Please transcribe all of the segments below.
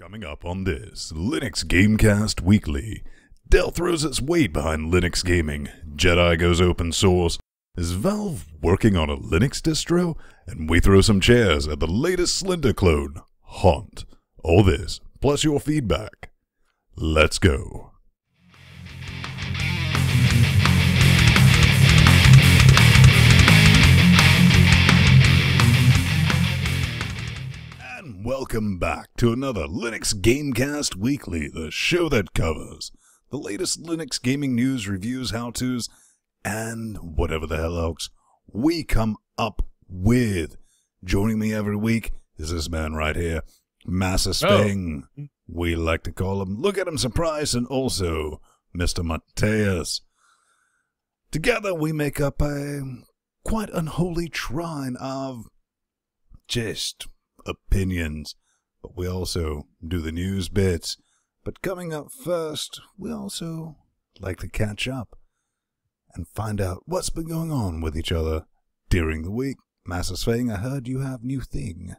Coming up on this LinuxGamecast Weekly, Dell throws its weight behind Linux gaming, Jedi goes open source, is Valve working on a Linux distro, and we throw some chairs at the latest Slender clone, Haunt. All this, plus your feedback. Let's go. Welcome back to another LinuxGamecast Weekly, the show that covers the latest Linux gaming news, reviews, how-tos, and whatever the hell else we come up with. Joining me every week is this man right here, Master Spang. We like to call him Look at Him Surprise, and also Mr. Mateus. Together we make up a quite unholy shrine of just opinions, but we also do the news bits. But coming up first, we also like to catch up and find out what's been going on with each other during the week. Master Spang, I heard you have new thing.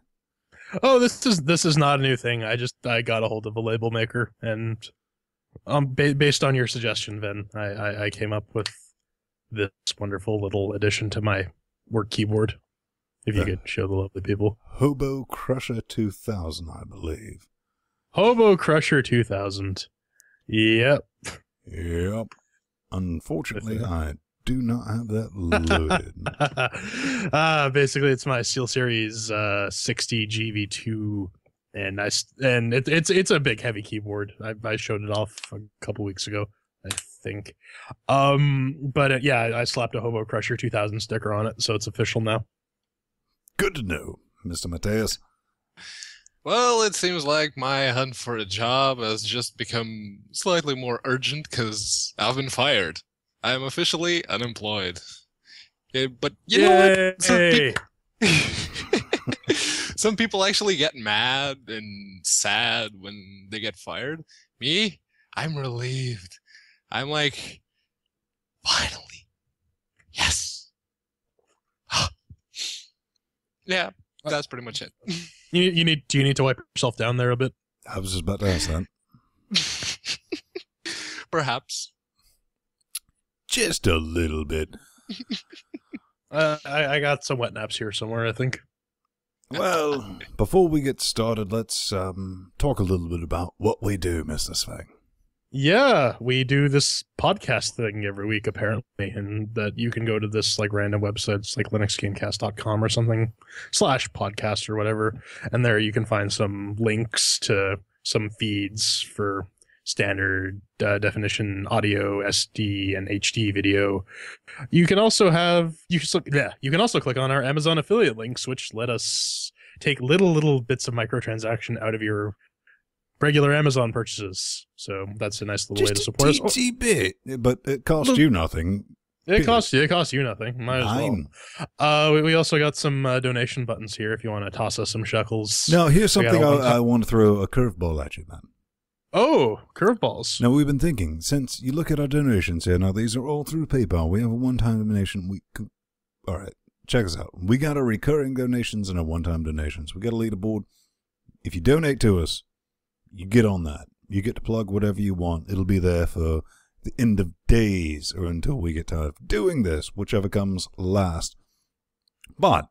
Oh, this is not a new thing. I got a hold of a label maker, and based on your suggestion, Vin, I came up with this wonderful little addition to my work keyboard. If you could show the lovely people. Hobo Crusher 2000, I believe. Hobo Crusher 2000. Yep. Yep. Unfortunately, I do not have that loaded. Basically, it's my SteelSeries 60 GV2, and it's a big, heavy keyboard. I showed it off a couple weeks ago, I think. But yeah, I slapped a Hobo Crusher 2000 sticker on it, so it's official now. Good to know, Mr. Mateus. Well, it seems like my hunt for a job has just become slightly more urgent because I've been fired. I am officially unemployed. Yeah, but you know what? Some people actually get mad and sad when they get fired. Me, I'm relieved. I'm like, finally, yes. Yeah, that's pretty much it. Do you need to wipe yourself down there a bit? I was just about to ask that. Perhaps. Just a little bit. I got some wet naps here somewhere, I think. Well, before we get started, let's talk a little bit about what we do, Mr. Spang. Yeah, we do this podcast thing every week, apparently, and that you can go to this like random websites like linuxgamecast.com or something /podcast or whatever, and there you can find some links to some feeds for standard definition audio, SD, and HD video. You can also click on our Amazon affiliate links, which let us take little bits of microtransaction out of your regular Amazon purchases. So that's a nice little way to support us. Just a bit, but it costs you nothing. It costs you nothing. Might as well. We also got some donation buttons here if you want to toss us some shekels. Now, here's something I want to throw a curveball at you, man. Oh, curveballs. Now, we've been thinking, since you look at our donations here, now these are all through PayPal. We have a one-time donation. All right, check us out. We got our recurring donations and our one-time donations. We got a leaderboard. If you donate to us, you get on that. You get to plug whatever you want. It'll be there for the end of days or until we get tired of doing this, whichever comes last. But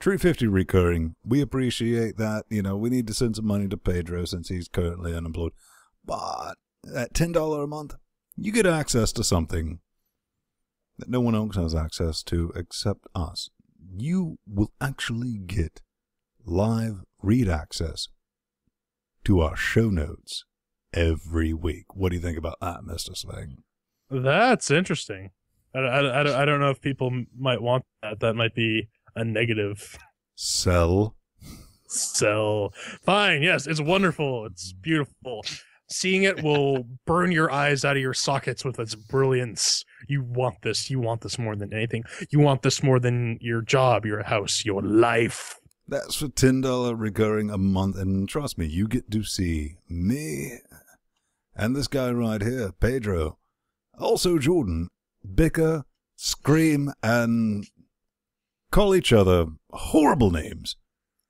$3.50 recurring, we appreciate that. You know, we need to send some money to Pedro since he's currently unemployed. But at $10 a month, you get access to something that no one else has access to except us. You will actually get live read access to our show notes every week. What do you think about that, Mr. Spang? That's interesting. I don't know if people might want that. That might be a negative. Sell. Fine, yes, it's wonderful. It's beautiful. Seeing it will burn your eyes out of your sockets with its brilliance. You want this. You want this more than anything. You want this more than your job, your house, your life. That's for $10 recurring a month, and trust me, you get to see me and this guy right here, Pedro, also Jordan, bicker, scream, and call each other horrible names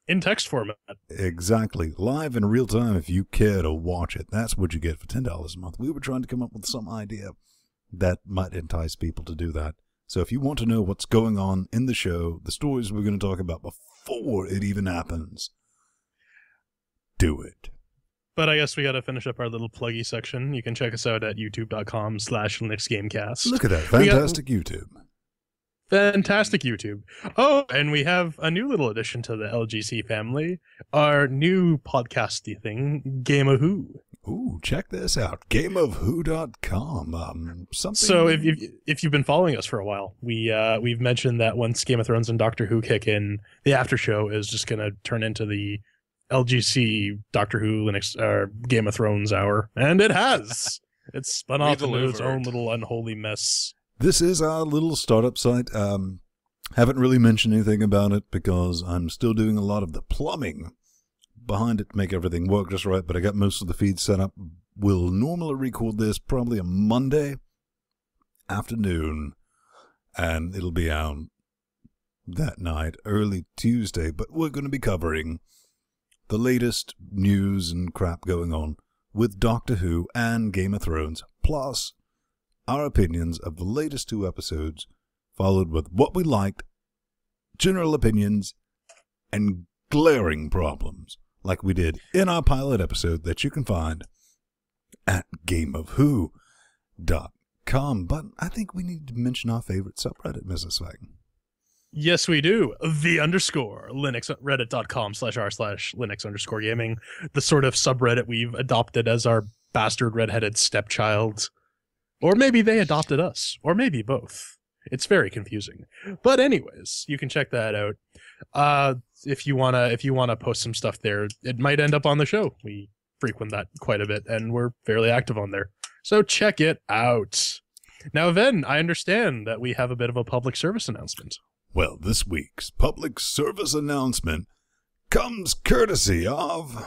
in text format. Exactly. Live in real time if you care to watch it. That's what you get for $10 a month. We were trying to come up with some idea that might entice people to do that. So if you want to know what's going on in the show, the stories we're going to talk about before it even happens, do it. But I guess we got to finish up our little pluggy section. You can check us out at youtube.com/LinuxGamecast. Look at that. Fantastic YouTube. Fantastic YouTube. Oh, and we have a new little addition to the LGC family, our new podcasty thing, Game of Who. Ooh, check this out. GameofWho.com. Something. So if you've been following us for a while, we've mentioned that once Game of Thrones and Doctor Who kick in, the after show is just going to turn into the LGC Doctor Who Linux Game of Thrones hour, and it has. It's spun off into its own little unholy mess. This is our little startup site. Haven't really mentioned anything about it because I'm still doing a lot of the plumbing behind it to make everything work just right, but I got most of the feeds set up. We'll normally record this probably a Monday afternoon, and it'll be out that night, early Tuesday, but we're going to be covering the latest news and crap going on with Doctor Who and Game of Thrones, plus our opinions of the latest 2 episodes, followed with what we liked, general opinions, and glaring problems, like we did in our pilot episode that you can find at GameofWho.com. But I think we need to mention our favorite subreddit, Mrs. Wagon. Yes, we do. Linux, reddit.com/r/Linux_gaming, the sort of subreddit we've adopted as our bastard redheaded stepchild. Or maybe they adopted us, or maybe both. It's very confusing. But anyways, you can check that out. If you wanna post some stuff there, it might end up on the show. We frequent that quite a bit, and we're fairly active on there. So check it out. Now, Ven, I understand that we have a bit of a public service announcement. Well, this week's public service announcement comes courtesy of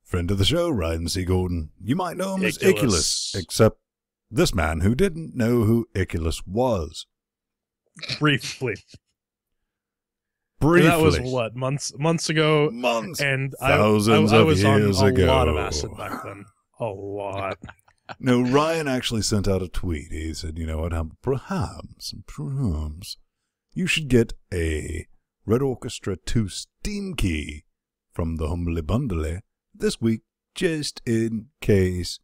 friend of the show, Ryan C. Gordon. You might know him as Iculus, except this man who didn't know who Iculus was. Briefly. That was what, months ago? Months. And thousands I of was years on a ago. lot of acid back then. A lot. No, Ryan actually sent out a tweet. He said, you know what, perhaps you should get a Red Orchestra 2 Steam key from the Humbly Bundle this week, just in case,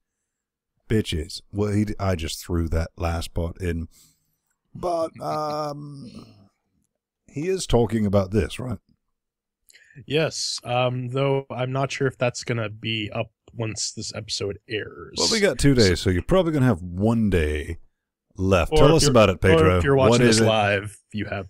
bitches. Well, I just threw that last part in. But, he is talking about this, right? Yes, though I'm not sure if that's going to be up once this episode airs. Well, we got 2 days, so you're probably going to have 1 day left. Tell us about it, Pedro. Or if you're watching this live, you have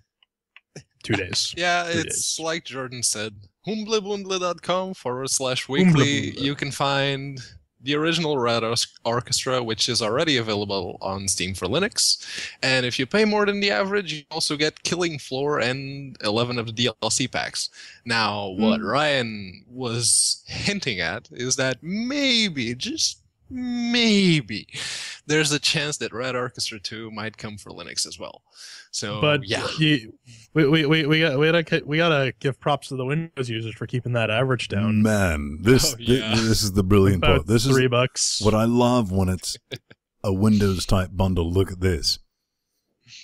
2 days. Yeah, it's like Jordan said, humblebundle.com/weekly. You can find the original Red Orchestra, which is already available on Steam for Linux. And if you pay more than the average, you also get Killing Floor and 11 of the DLC packs. Now, what Ryan was hinting at is that maybe, just maybe, there's a chance that Red Orchestra 2 might come for Linux as well. So, but yeah. We gotta give props to the Windows users for keeping that average down. Man, this is the brilliant part. This is $3. What I love when it's a Windows type bundle. Look at this.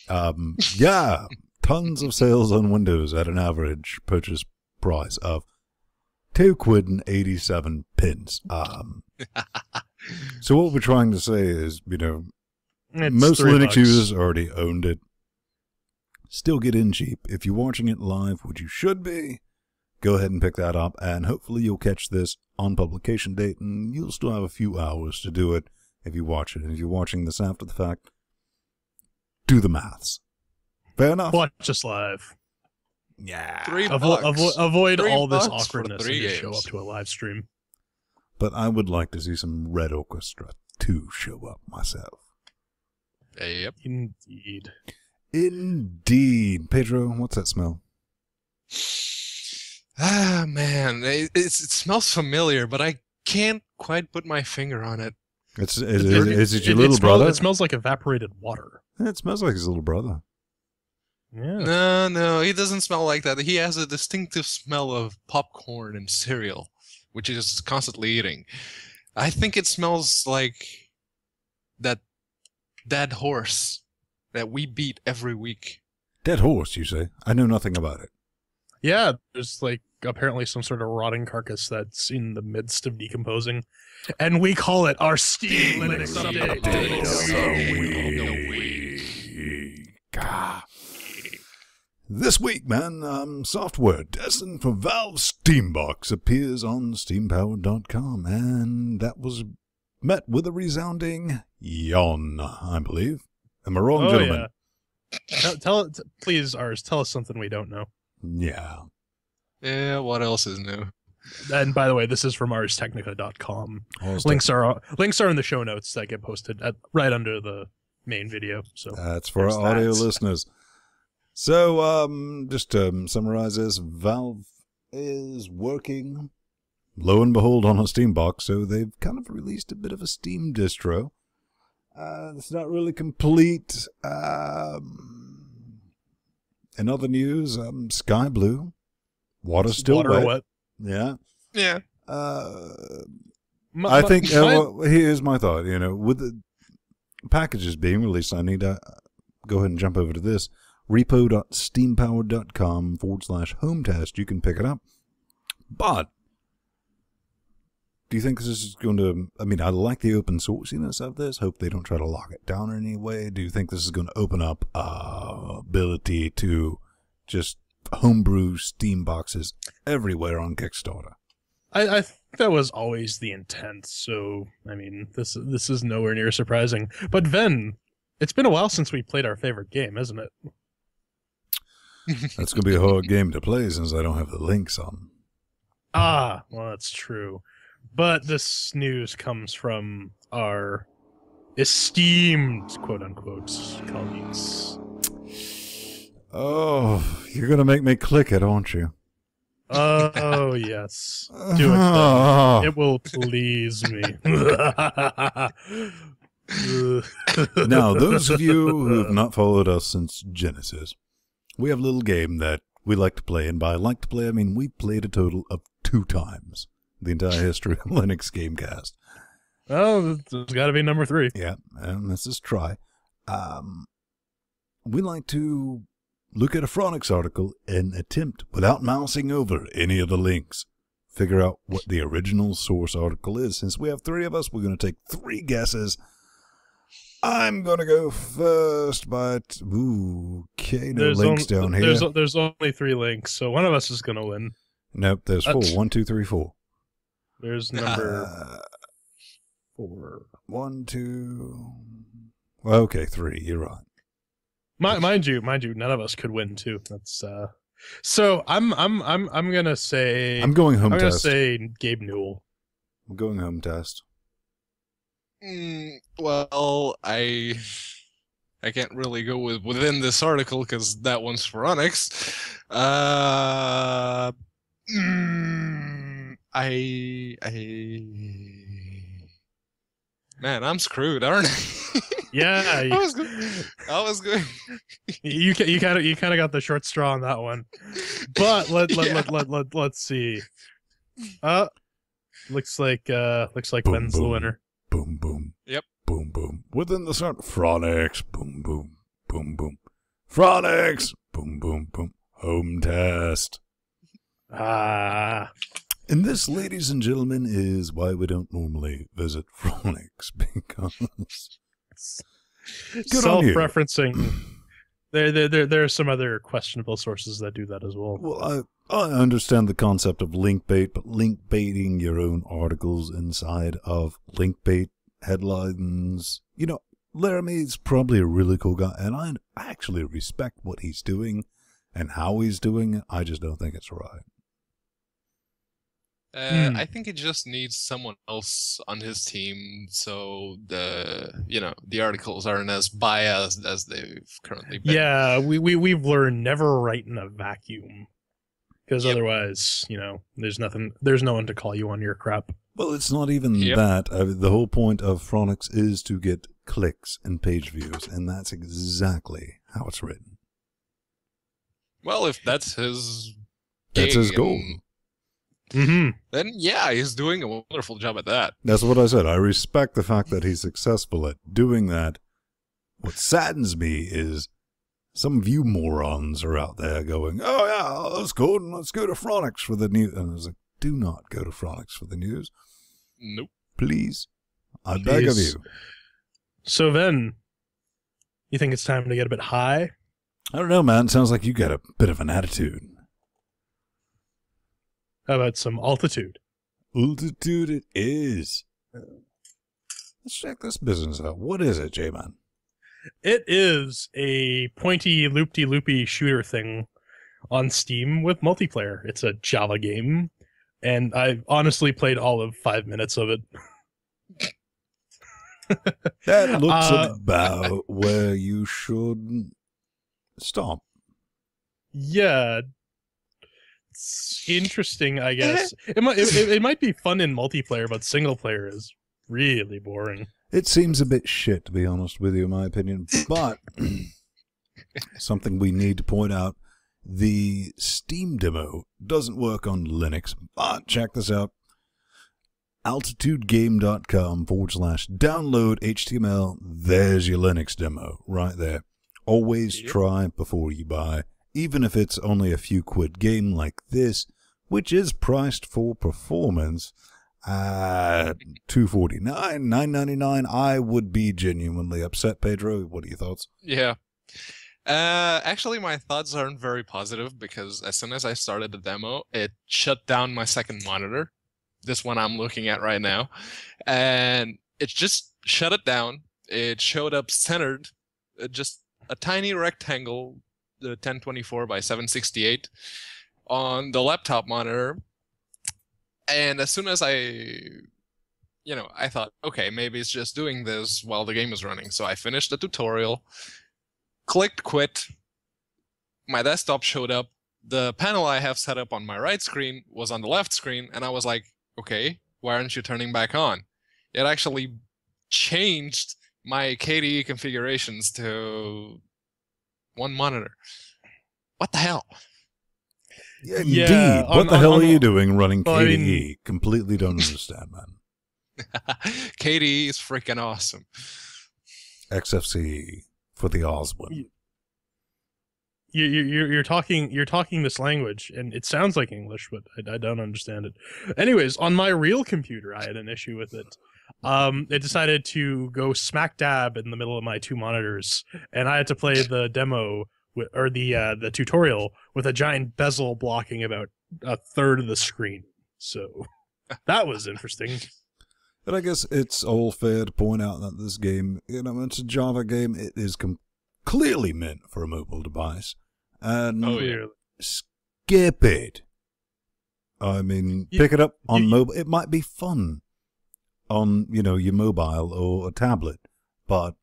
Yeah, tons of sales on Windows at an average purchase price of £2.87. So what we're trying to say is, you know, most Linux users already owned it. Still get in cheap. If you're watching it live, which you should be, go ahead and pick that up, and hopefully you'll catch this on publication date, and you'll still have a few hours to do it if you watch it. And if you're watching this after the fact, do the maths. Fair enough? Watch us live. Yeah. Avoid all this awkwardness and just show up to a live stream. But I would like to see some Red Orchestra 2 show up myself. Yep. Indeed. Pedro, what's that smell? Ah, man. It smells familiar, but I can't quite put my finger on it. Is it your little brother? It smells like evaporated water. It smells like his little brother. Yeah. No, he doesn't smell like that. He has a distinctive smell of popcorn and cereal, which he is constantly eating. I think it smells like that dead horse that we beat every week. Dead horse, you say? I know nothing about it. Yeah, there's like apparently some sort of rotting carcass that's in the midst of decomposing, and we call it our Steam Linux update. This week, man, software destined for Valve's Steambox appears on steampowered.com, and that was met with a resounding yawn, I believe. Am I wrong, gentlemen? Yeah. Please, Ars, tell us something we don't know. Yeah. Yeah, what else is new? And by the way, this is from arstechnica.com. Links are in the show notes that get posted right under the main video. So that's for our audio listeners. So, just to summarize this, Valve is working, lo and behold, on a Steambox, so they've kind of released a bit of a Steam distro. It's not really complete. In other news, Sky Blue, water's still wet. Yeah. Yeah. I think, here's my thought, with the packages being released, I need to go ahead and jump over to this. repo.steampowered.com/home test. You can pick it up. But do you think this is going to, I like the open sourciness of this. Hope they don't try to lock it down in any way. Do you think this is going to open up ability to just homebrew Steam boxes everywhere on Kickstarter? I think that was always the intent. So, this is nowhere near surprising. But Ven, it's been a while since we played our favorite game, isn't it? That's going to be a hard game to play since I don't have the links on. Well, that's true. But this news comes from our esteemed, quote-unquote, colleagues. Oh, you're going to make me click it, aren't you? Oh, yes. Do it, then. It will please me. Now, those of you who have not followed us since Genesis, we have a little game that we like to play, and by like to play, we played a total of 2 times the entire history of Linux Gamecast. Oh, there's got to be number 3. Yeah, and let's just try. We like to look at a Phronix article and attempt, without mousing over any of the links, figure out what the original source article is. Since we have 3 of us, we're going to take 3 guesses. I'm going to go first, but okay, no links down here. There's only 3 links, so one of us is going to win. Nope, there's 4. 1, 2, 3, 4. There's number 4. 1, 2. Well, okay, 3. You're right. Mind you, none of us could win too. That's so I'm gonna say I'm going home test. I'm gonna say Gabe Newell. I'm going home test. Well, I can't really go within this article because that one's for Onyx. Man, I'm screwed, aren't I? Yeah, I was going. You kind of got the short straw on that one, but let's see. Looks like boom, Ben's boom, the winner. Boom boom. Yep. Boom boom. Within the start, Phronix. Boom boom. Boom boom. Phronix. Boom boom boom. Home test. And this, ladies and gentlemen, is why we don't normally visit Phronix, because self-referencing. There are some other questionable sources that do that as well. Well, I understand the concept of link bait, but link baiting your own articles inside of link bait headlines, Laramie's probably a really cool guy, and I actually respect what he's doing and how he's doing it. I just don't think it's right. I think it just needs someone else on his team, so the articles aren't as biased as they've currently been. Yeah, we've learned never write in a vacuum, because otherwise, there's no one to call you on your crap. Well, it's not even that. The whole point of Phronix is to get clicks and page views, and that's exactly how it's written. Well, if that's his That's his gig goal. then yeah, he's doing a wonderful job at that. That's what I said. I respect the fact that he's successful at doing that. What saddens me is some of you morons are out there going, oh yeah, let's go to Phronix for the news. And I was like, do not go to Phronix for the news. Nope. Please. I beg of you. So then, you think it's time to get a bit high? I don't know, man. Sounds like you got a bit of an attitude. How about some altitude? Altitude it is. Let's check this business out. What is it, J-Man? It is a pointy, loopy shooter thing on Steam with multiplayer. It's a Java game, and I honestly played all of 5 minutes of it. That looks about where you should stop. Yeah. It's interesting, I guess. It might be fun in multiplayer, but single player is really boring. It seems a bit shit, to be honest with you, in my opinion. But something we need to point out, the Steam demo doesn't work on Linux. But check this out. altitudegame.com/download HTML. There's your Linux demo right there. Always try before you buy. Even if it's only a few quid game like this, which is priced for performance at $249, $9.99, I would be genuinely upset. Pedro, what are your thoughts? Yeah. Actually, my thoughts aren't very positive because as soon as I started the demo, it shut down my second monitor. This one I'm looking at right now. And it just shut it down. It showed up centered, just a tiny rectangle, the 1024 by 768 on the laptop monitor. And as soon as I thought, okay, maybe it's just doing this while the game is running. So I finished the tutorial, clicked quit. My desktop showed up. The panel I have set up on my right screen was on the left screen. And I was like, okay, why aren't you turning back on? It actually changed my KDE configurations to one monitor. What the hell? Yeah, indeed. What the hell are you doing running KDE? Completely don't understand, man. KDE is freaking awesome. XFCE for the Oswin. You're talking this language, and it sounds like English, but I don't understand it. Anyways, on my real computer, I had an issue with it. It decided to go smack dab in the middle of my two monitors, and I had to play the demo or the tutorial with a giant bezel blocking about a third of the screen. So that was interesting. But I guess it's all fair to point out that this game, it's a Java game. It is clearly meant for a mobile device. And skip it. I mean, pick it up on mobile. It might be fun on, your mobile or a tablet. But,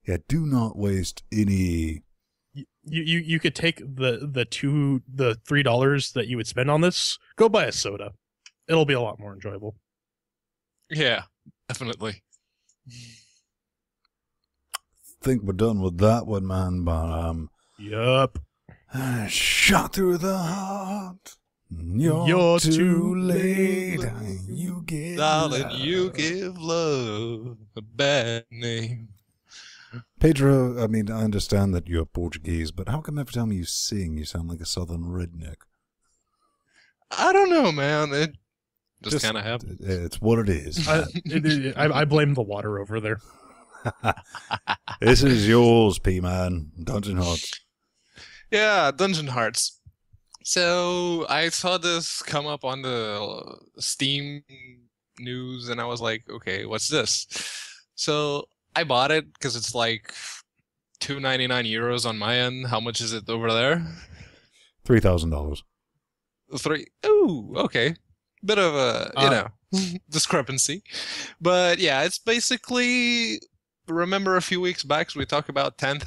yeah, do not waste any... You could take the $3 that you would spend on this, go buy a soda. It'll be a lot more enjoyable. Yeah, definitely. Think we're done with that one, man, but Yup. Shot through the heart. You're too late. You give Darling, you give love a bad name. Pedro, I mean, I understand that you're Portuguese, but how come every time you sing, you sound like a southern redneck? I don't know, man. It just kind of happens. It's what it is. I blame the water over there. This is yours, P-Man. Dungeon Hearts. Yeah, Dungeon Hearts. So I saw this come up on the Steam news, and I was like, okay, what's this? So I bought it because it's like €2.99 on my end. How much is it over there? $3,000. Ooh, okay. Bit of a, discrepancy. But yeah, it's basically, remember a few weeks back we talked about 10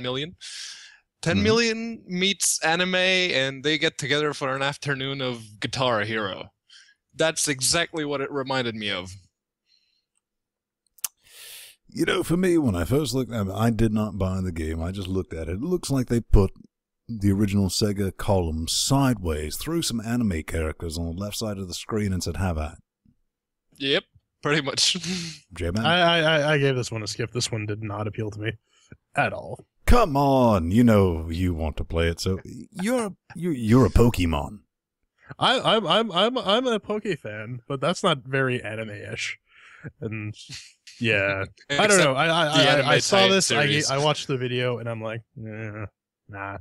million. 10 million meets anime, and they get together for an afternoon of Guitar Hero. That's exactly what it reminded me of. For me, when I first looked at it, I did not buy the game. I just looked at it. It looks like they put the original Sega column sideways, threw some anime characters on the left side of the screen, and said, "Have at." Yep, pretty much. J-Man? I gave this one a skip. This one did not appeal to me at all. Come on, you know you want to play it, so you're a Pokemon. I'm a Poke fan, but that's not very anime-ish. And yeah, I don't know. I saw this. I watched the video, and I'm like, nah.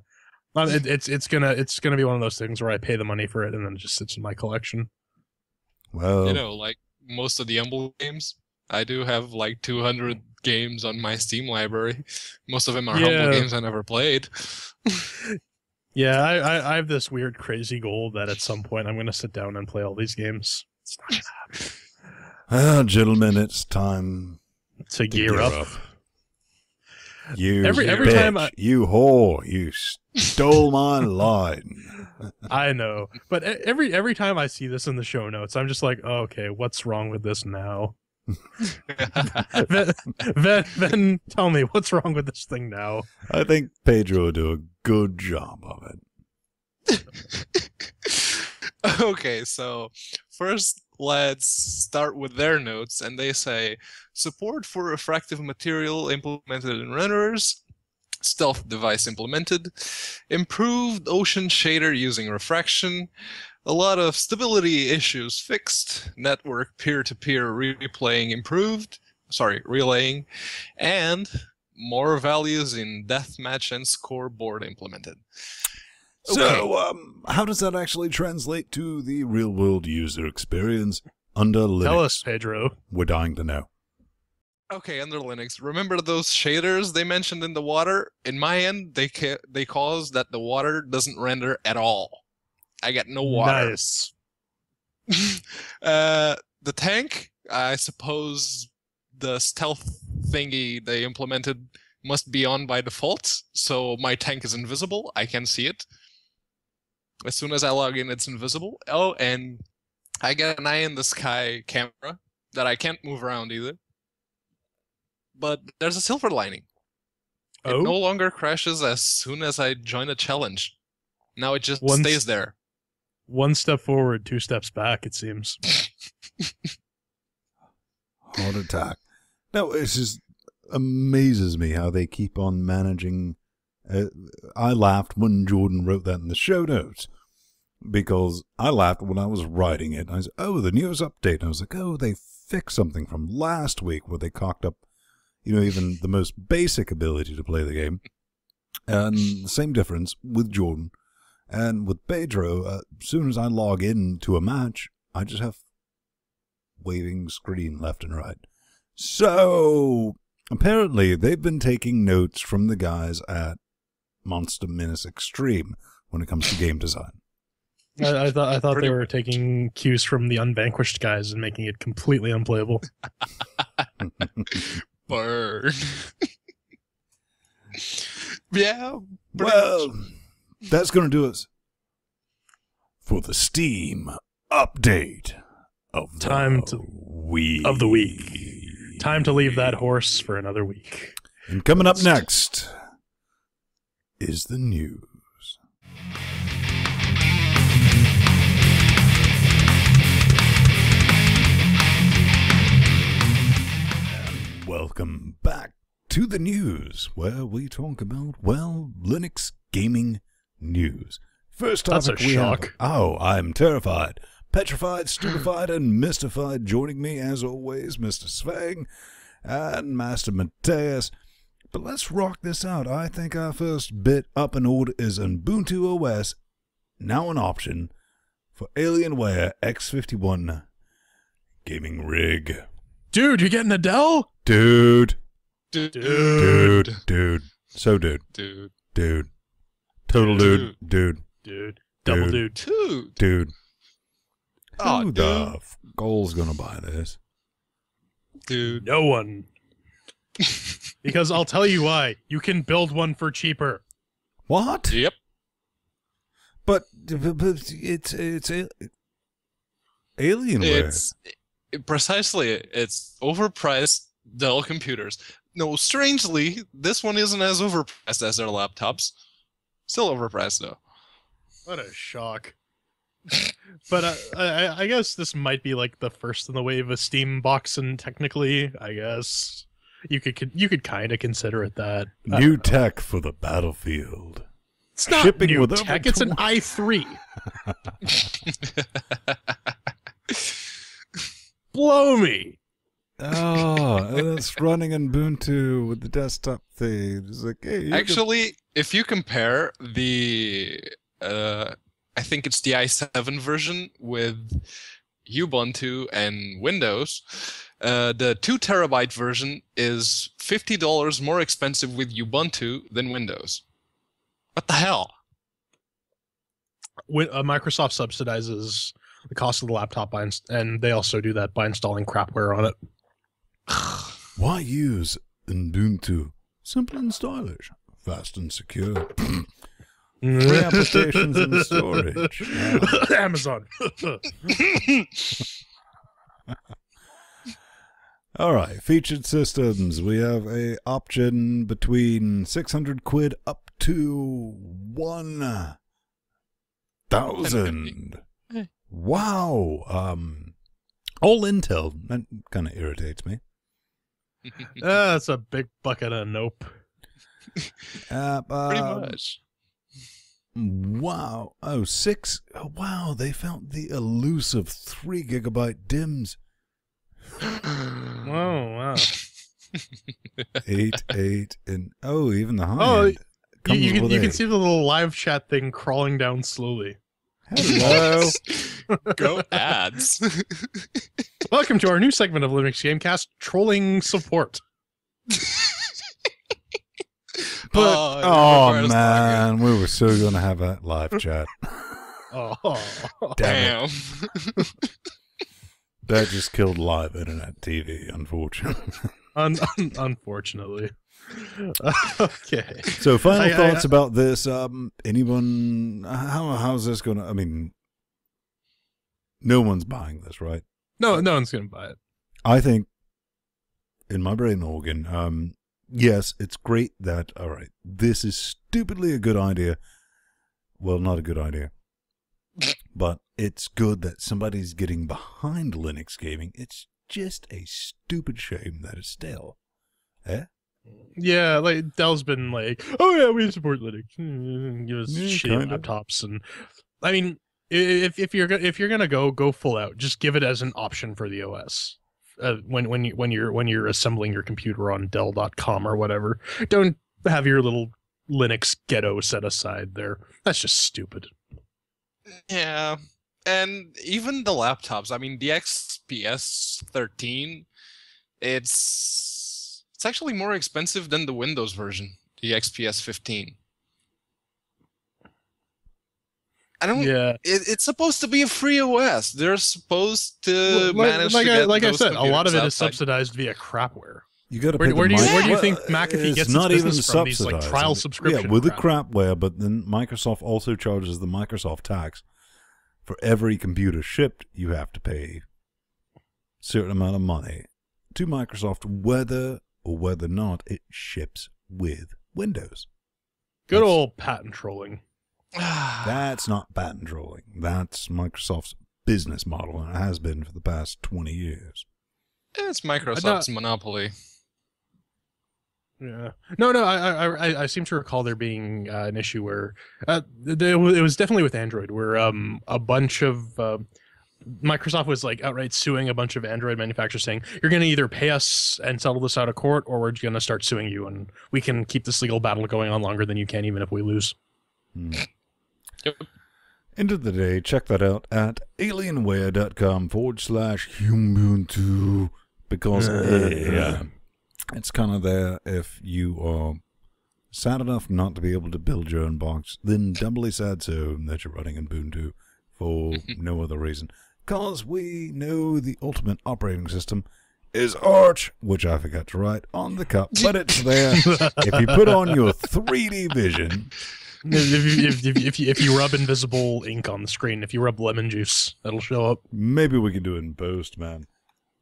It's gonna be one of those things where I pay the money for it, and then it just sits in my collection. Well, You know, like most of the Emblem games, I do have like 200 games on my Steam library. Most of them are Humble games I never played. Yeah, I have this weird, crazy goal that at some point I'm going to sit down and play all these games. It's not going to happen. Well, gentlemen, it's time To gear up. You Every bitch, time you whore, you stole my line. I know, but every time I see this in the show notes, I'm just like, oh, okay, what's wrong with this now? Then tell me what's wrong with this thing now. I think Pedro will do a good job of it. Okay, so first let's start with their notes, and they say support for refractive material implemented in renderers, stealth device implemented, improved ocean shader using refraction, a lot of stability issues fixed, network peer-to-peer relaying improved, relaying, and more values in deathmatch and scoreboard implemented. So, how does that actually translate to the real-world user experience under Linux? Tell us, Pedro. We're dying to know. Okay, under Linux, remember those shaders they mentioned in the water? In my end, they cause that the water doesn't render at all. I get no water. Nice. The tank, I suppose the stealth thingy they implemented must be on by default, so my tank is invisible. I can see it. As soon as I log in, it's invisible. Oh, and I get an eye in the sky camera that I can't move around either. But there's a silver lining. It no longer crashes as soon as I join a challenge. Now it just stays there. One step forward, 2 steps back, it seems. Heart attack. No, it just amazes me how they keep on managing. I laughed when Jordan wrote that in the show notes, because I laughed when I was writing it. I said, oh, the news update. And I was like, oh, they fixed something from last week where they cocked up, even the most basic ability to play the game. And the same difference with Jordan. And with Pedro, as soon as I log into a match, I just have waving screen left and right. So, apparently, they've been taking notes from the guys at Monster Menace Extreme when it comes to game design. I thought they were taking cues from the Unvanquished guys and making it completely unplayable. Burn. Yeah. Well, that's going to do us for the Steam update of the week. Time to leave that horse for another week. And coming up next is the news. And welcome back to the news, where we talk about, Linux gaming news. First topic That's a shock. Oh, I'm terrified, petrified, stupefied, and mystified. Joining me, as always, Mr. Svang and Master Mateus. But let's rock this out. I think our first bit up in order is Ubuntu OS, now an option for Alienware X51 gaming rig. Dude, you're getting a Dell? Dude. Dude. So dude. Total dude. Double dude. Dude. Oh, Who the goal's gonna buy this? Dude. No one. Because I'll tell you why. You can build one for cheaper. What? Yep. But it's Alienware. Precisely. It's overpriced Dell computers. No, strangely, this one isn't as overpriced as their laptops. Still overpriced though. What a shock. But I guess this might be like the first in the wave of Steam box, and technically, I guess you could kind of consider it that. New tech for the battlefield. It's not Shipping new with tech, over it's an i3. Blow me. Oh, it's running Ubuntu with the desktop thing. It's like, hey, Actually, if you compare the, I think it's the i7 version with Ubuntu and Windows, the 2 terabyte version is $50 more expensive with Ubuntu than Windows. What the hell? Microsoft subsidizes the cost of the laptop and they also do that by installing crapware on it. Why use Ubuntu? Simple and stylish, fast and secure. Free applications and storage. Amazon. All right, featured systems. We have a option between 600 quid up to 1,000. Wow. All Intel. That kind of irritates me. That's a big bucket of nope. Pretty much. Wow. Oh, wow, they found the elusive 3 gigabyte DIMMs. Wow. 8, and even the high Oh, end. you can see the little live chat thing crawling down slowly. Hello. Go ads. Welcome to our new segment of Linux Gamecast, Trolling Support. Oh man, we were so going to have that live chat. Oh, damn. That just killed live internet TV, unfortunately. Unfortunately. Okay. So, final thoughts about this. Anyone? How's this going to? I mean, no one's buying this, right? No one's going to buy it. I think, in my brain organ, yes, it's great that. All right, this is stupidly a good idea. Well, not a good idea. But it's good that somebody's getting behind Linux gaming. It's just a stupid shame that it's Dell. Eh? Yeah, like Dell's been like, oh yeah, we support Linux. Give us shitty kind laptops, and I mean, if you're gonna go full out, just give it as an option for the OS. When you're assembling your computer on Dell.com or whatever, don't have your little Linux ghetto set aside there. That's just stupid. Yeah, and even the laptops. I mean, the XPS13, it's actually more expensive than the Windows version, the XPS 15. I don't. Yeah, it's supposed to be a free OS. They're supposed to manage like to get I those said, a lot of it is outside. subsidized via crapware. You got to where do you think McAfee gets not its even business from? These like subsidized. trial subscription. Yeah, with the crap. crapware, but then Microsoft also charges the Microsoft tax. For every computer shipped, you have to pay a certain amount of money to Microsoft, whether or not it ships with Windows. Good old patent trolling. That's not patent trolling. That's Microsoft's business model, and it has been for the past 20 years. It's Microsoft's monopoly. Yeah. No. I seem to recall there being an issue where it was definitely with Android, where a bunch of Microsoft was like outright suing a bunch of Android manufacturers, saying you're going to either pay us and settle this out of court, or we're going to start suing you, and we can keep this legal battle going on longer than you can, even if we lose. Yep. End of the day, check that out at alienware.com/Ubuntu, because it's kind of there if you are sad enough not to be able to build your own box, then doubly sad so that you're running Ubuntu for no other reason. Because we know the ultimate operating system is Arch, which I forgot to write on the cup, but it's there. If you put on your 3D vision... if you rub invisible ink on the screen, if you rub lemon juice, that'll show up. Maybe we can do it in post, man.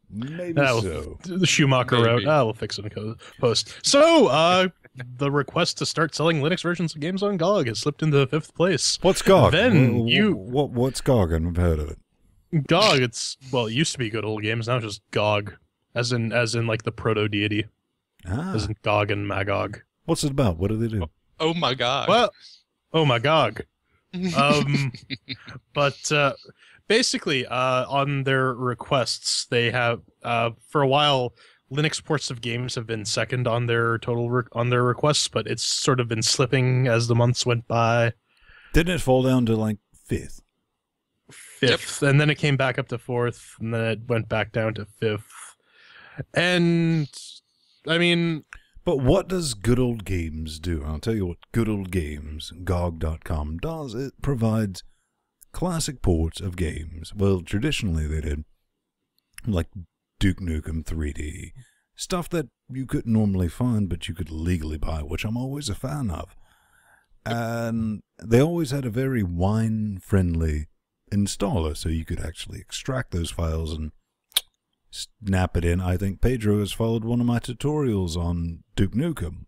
Maybe so. The Schumacher route. We'll fix it in post. So, the request to start selling Linux versions of games on GOG has slipped into 5th place. What's GOG? Then what's GOG? I've heard of it. GOG, it used to be Good Old Games, now it's just GOG, as in like the proto deity, as in Gog and Magog. What's it about? What do they do? Oh my god. Well, oh my GOG. But basically, on their requests, they have for a while, Linux ports of games have been second on their on their requests, but it's sort of been slipping as the months went by. Didn't it fall down to like 5th? 5th, and then it came back up to 4th, and then it went back down to 5th. And I mean, but what does Good Old Games do? I'll tell you what Good Old Games, GOG.com, does. It provides classic ports of games. Well, traditionally they did, like Duke Nukem 3D, stuff that you couldn't normally find, but you could legally buy, which I'm always a fan of. And they always had a very wine-friendly installer, so you could actually extract those files and snap it in. I think Pedro has followed one of my tutorials on Duke Nukem.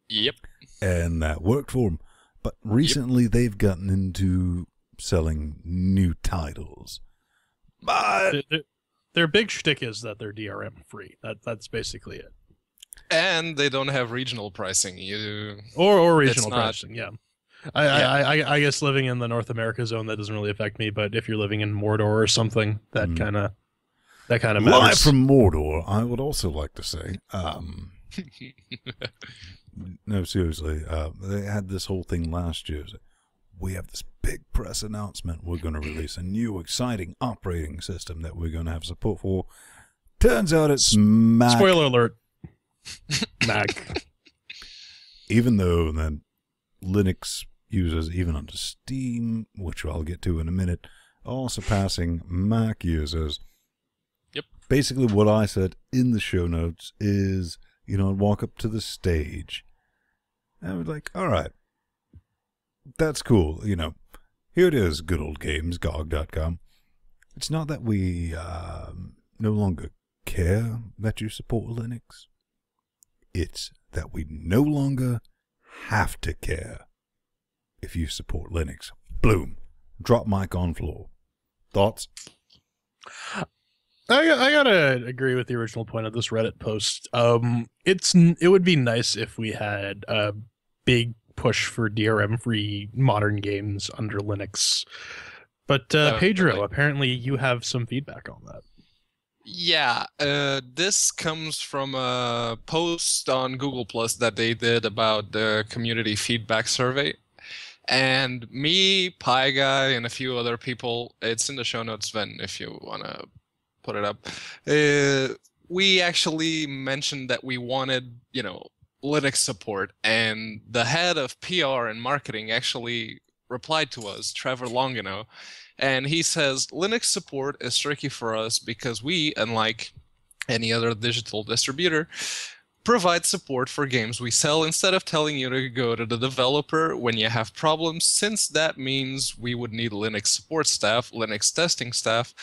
Yep. And that worked for him. But recently they've gotten into selling new titles. But their big shtick is that they're DRM free. That's basically it. And they don't have regional pricing. Or regional pricing, yeah. I guess living in the North America zone, that doesn't really affect me, but if you're living in Mordor or something, that kind of matters. Live from Mordor, I would also like to say, no, seriously, they had this whole thing last year. We have this big press announcement. We're going to release a new, exciting operating system that we're going to have support for. Turns out it's Mac. Spoiler alert. Mac. Even though then Linux users, even under Steam, which I'll get to in a minute, are surpassing Mac users. Yep. Basically what I said in the show notes is, I'd walk up to the stage and I was like, all right, that's cool. Here it is, Good Old Games, GOG.com. It's not that we no longer care that you support Linux. It's that we no longer have to care if you support Linux. Bloom. Drop mic on floor. Thoughts? I gotta agree with the original point of this Reddit post. It would be nice if we had a big push for DRM-free modern games under Linux. But Pedro, apparently you have some feedback on that. Yeah, this comes from a post on Google Plus that they did about the community feedback survey. And me, Pie Guy, and a few other people, it's in the show notes, Sven, if you want to put it up. We actually mentioned that we wanted, Linux support, and the head of PR and marketing actually replied to us, Trevor Longino, and he says, Linux support is tricky for us because we, unlike any other digital distributor, provide support for games we sell instead of telling you to go to the developer when you have problems, since that means we would need Linux support staff, Linux testing staff,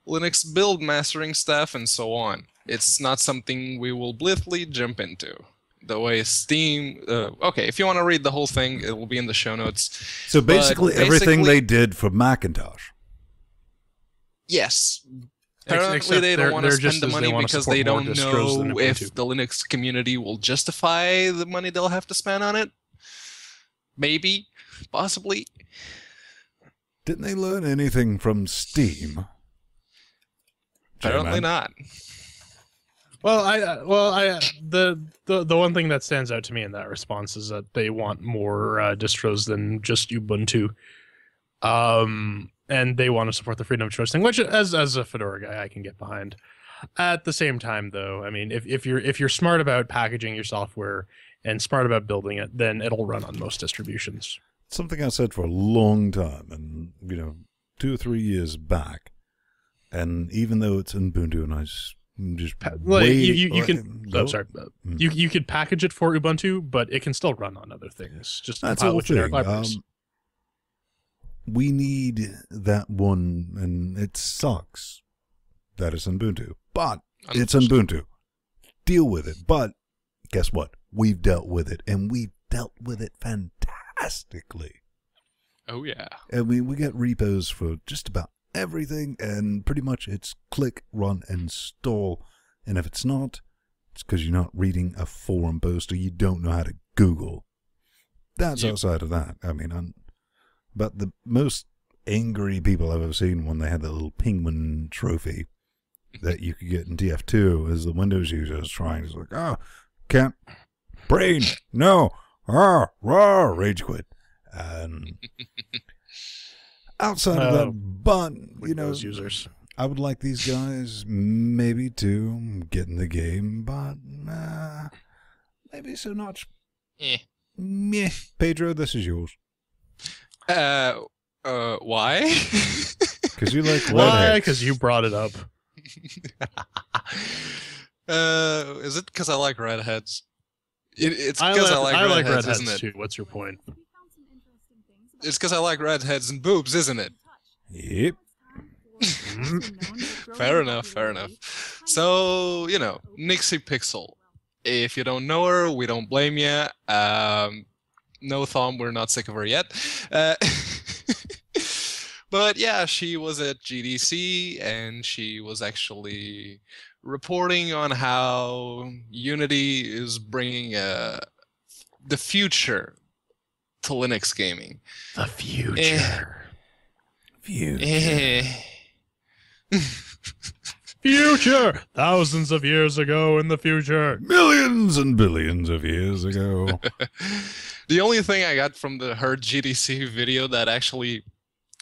Linux build mastering staff, and so on. It's not something we will blithely jump into. The way Steam... okay, if you want to read the whole thing, it will be in the show notes. So basically everything they did for Macintosh. Yes. Apparently they don't want to spend the money because they don't know if the Linux community will justify the money they'll have to spend on it. Maybe. Possibly. Didn't they learn anything from Steam? Apparently not. Well, the one thing that stands out to me in that response is that they want more distros than just Ubuntu, and they want to support the freedom of choice thing, which, as a Fedora guy, I can get behind. At the same time, though, I mean, if you're smart about packaging your software and smart about building it, then it'll run on most distributions. Something I said for a long time, and 2 or 3 years back, and even though it's Ubuntu, and I just you can. Oh, sorry. You could package it for Ubuntu, but it can still run on other things. Just that's all thing. We need that one, and it sucks that it's Ubuntu, but it's Ubuntu. Deal with it. But guess what? we've dealt with it, and we've dealt with it fantastically. Oh, yeah. I mean, we get repos for just about everything, and pretty much it's click, run, install. And if it's not, it's because you're not reading a forum post or you don't know how to Google. That's outside of that. I mean, but the most angry people I've ever seen when they had the little penguin trophy that you could get in TF2 is the Windows users trying to like, oh, can't, brain, no, rage quit. And outside of that, but, you know, users. I would like these guys maybe to get in the game, but maybe so not. Meh. Pedro, this is yours. Why? Because you like redheads. Why? Because you brought it up. Is it because I like redheads? It's because I like redheads, isn't it? Too. What's your point? It's because I like redheads and boobs, isn't it? Yep. Fair enough. So, you know, Nixie Pixel. If you don't know her, we don't blame you. No thumb, we're not sick of her yet. But yeah, she was at GDC, and she was actually reporting on how Unity is bringing the future to Linux gaming. The future. Future! Thousands of years ago in the future. Millions and billions of years ago. The only thing I got from her GDC video that actually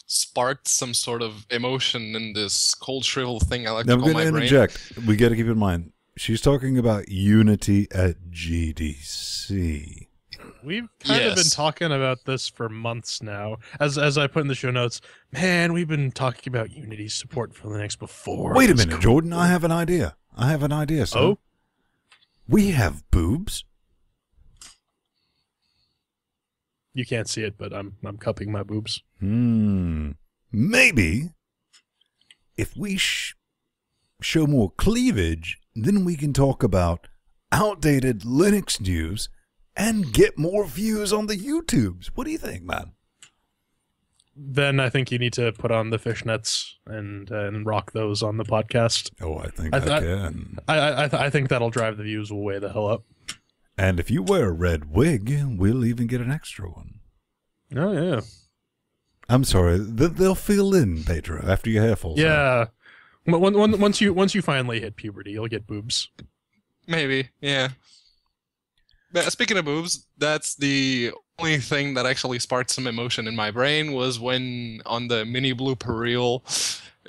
sparked some sort of emotion in this cold shrivel thing I like to call my brain. I'm going to interject. We got to keep in mind, she's talking about Unity at GDC. We've kind of been talking about this for months now. As I put in the show notes, man, we've been talking about Unity support for Linux before. Wait a minute, Jordan. I have an idea. Son. Oh? We have boobs. You can't see it, but I'm cupping my boobs. Maybe if we show more cleavage, then we can talk about outdated Linux news and get more views on the YouTubes. What do you think, man? Then I think you need to put on the fishnets and rock those on the podcast. Oh, I think I can. I think that'll drive the views way the hell up. And if you wear a red wig, we'll even get an extra one. Oh, yeah. I'm sorry. They'll fill in, Pedro, after your hair falls out. Yeah. Once you finally hit puberty, you'll get boobs. Maybe, yeah. But speaking of boobs, that's the only thing that actually sparked some emotion in my brain was when on the mini blooper reel,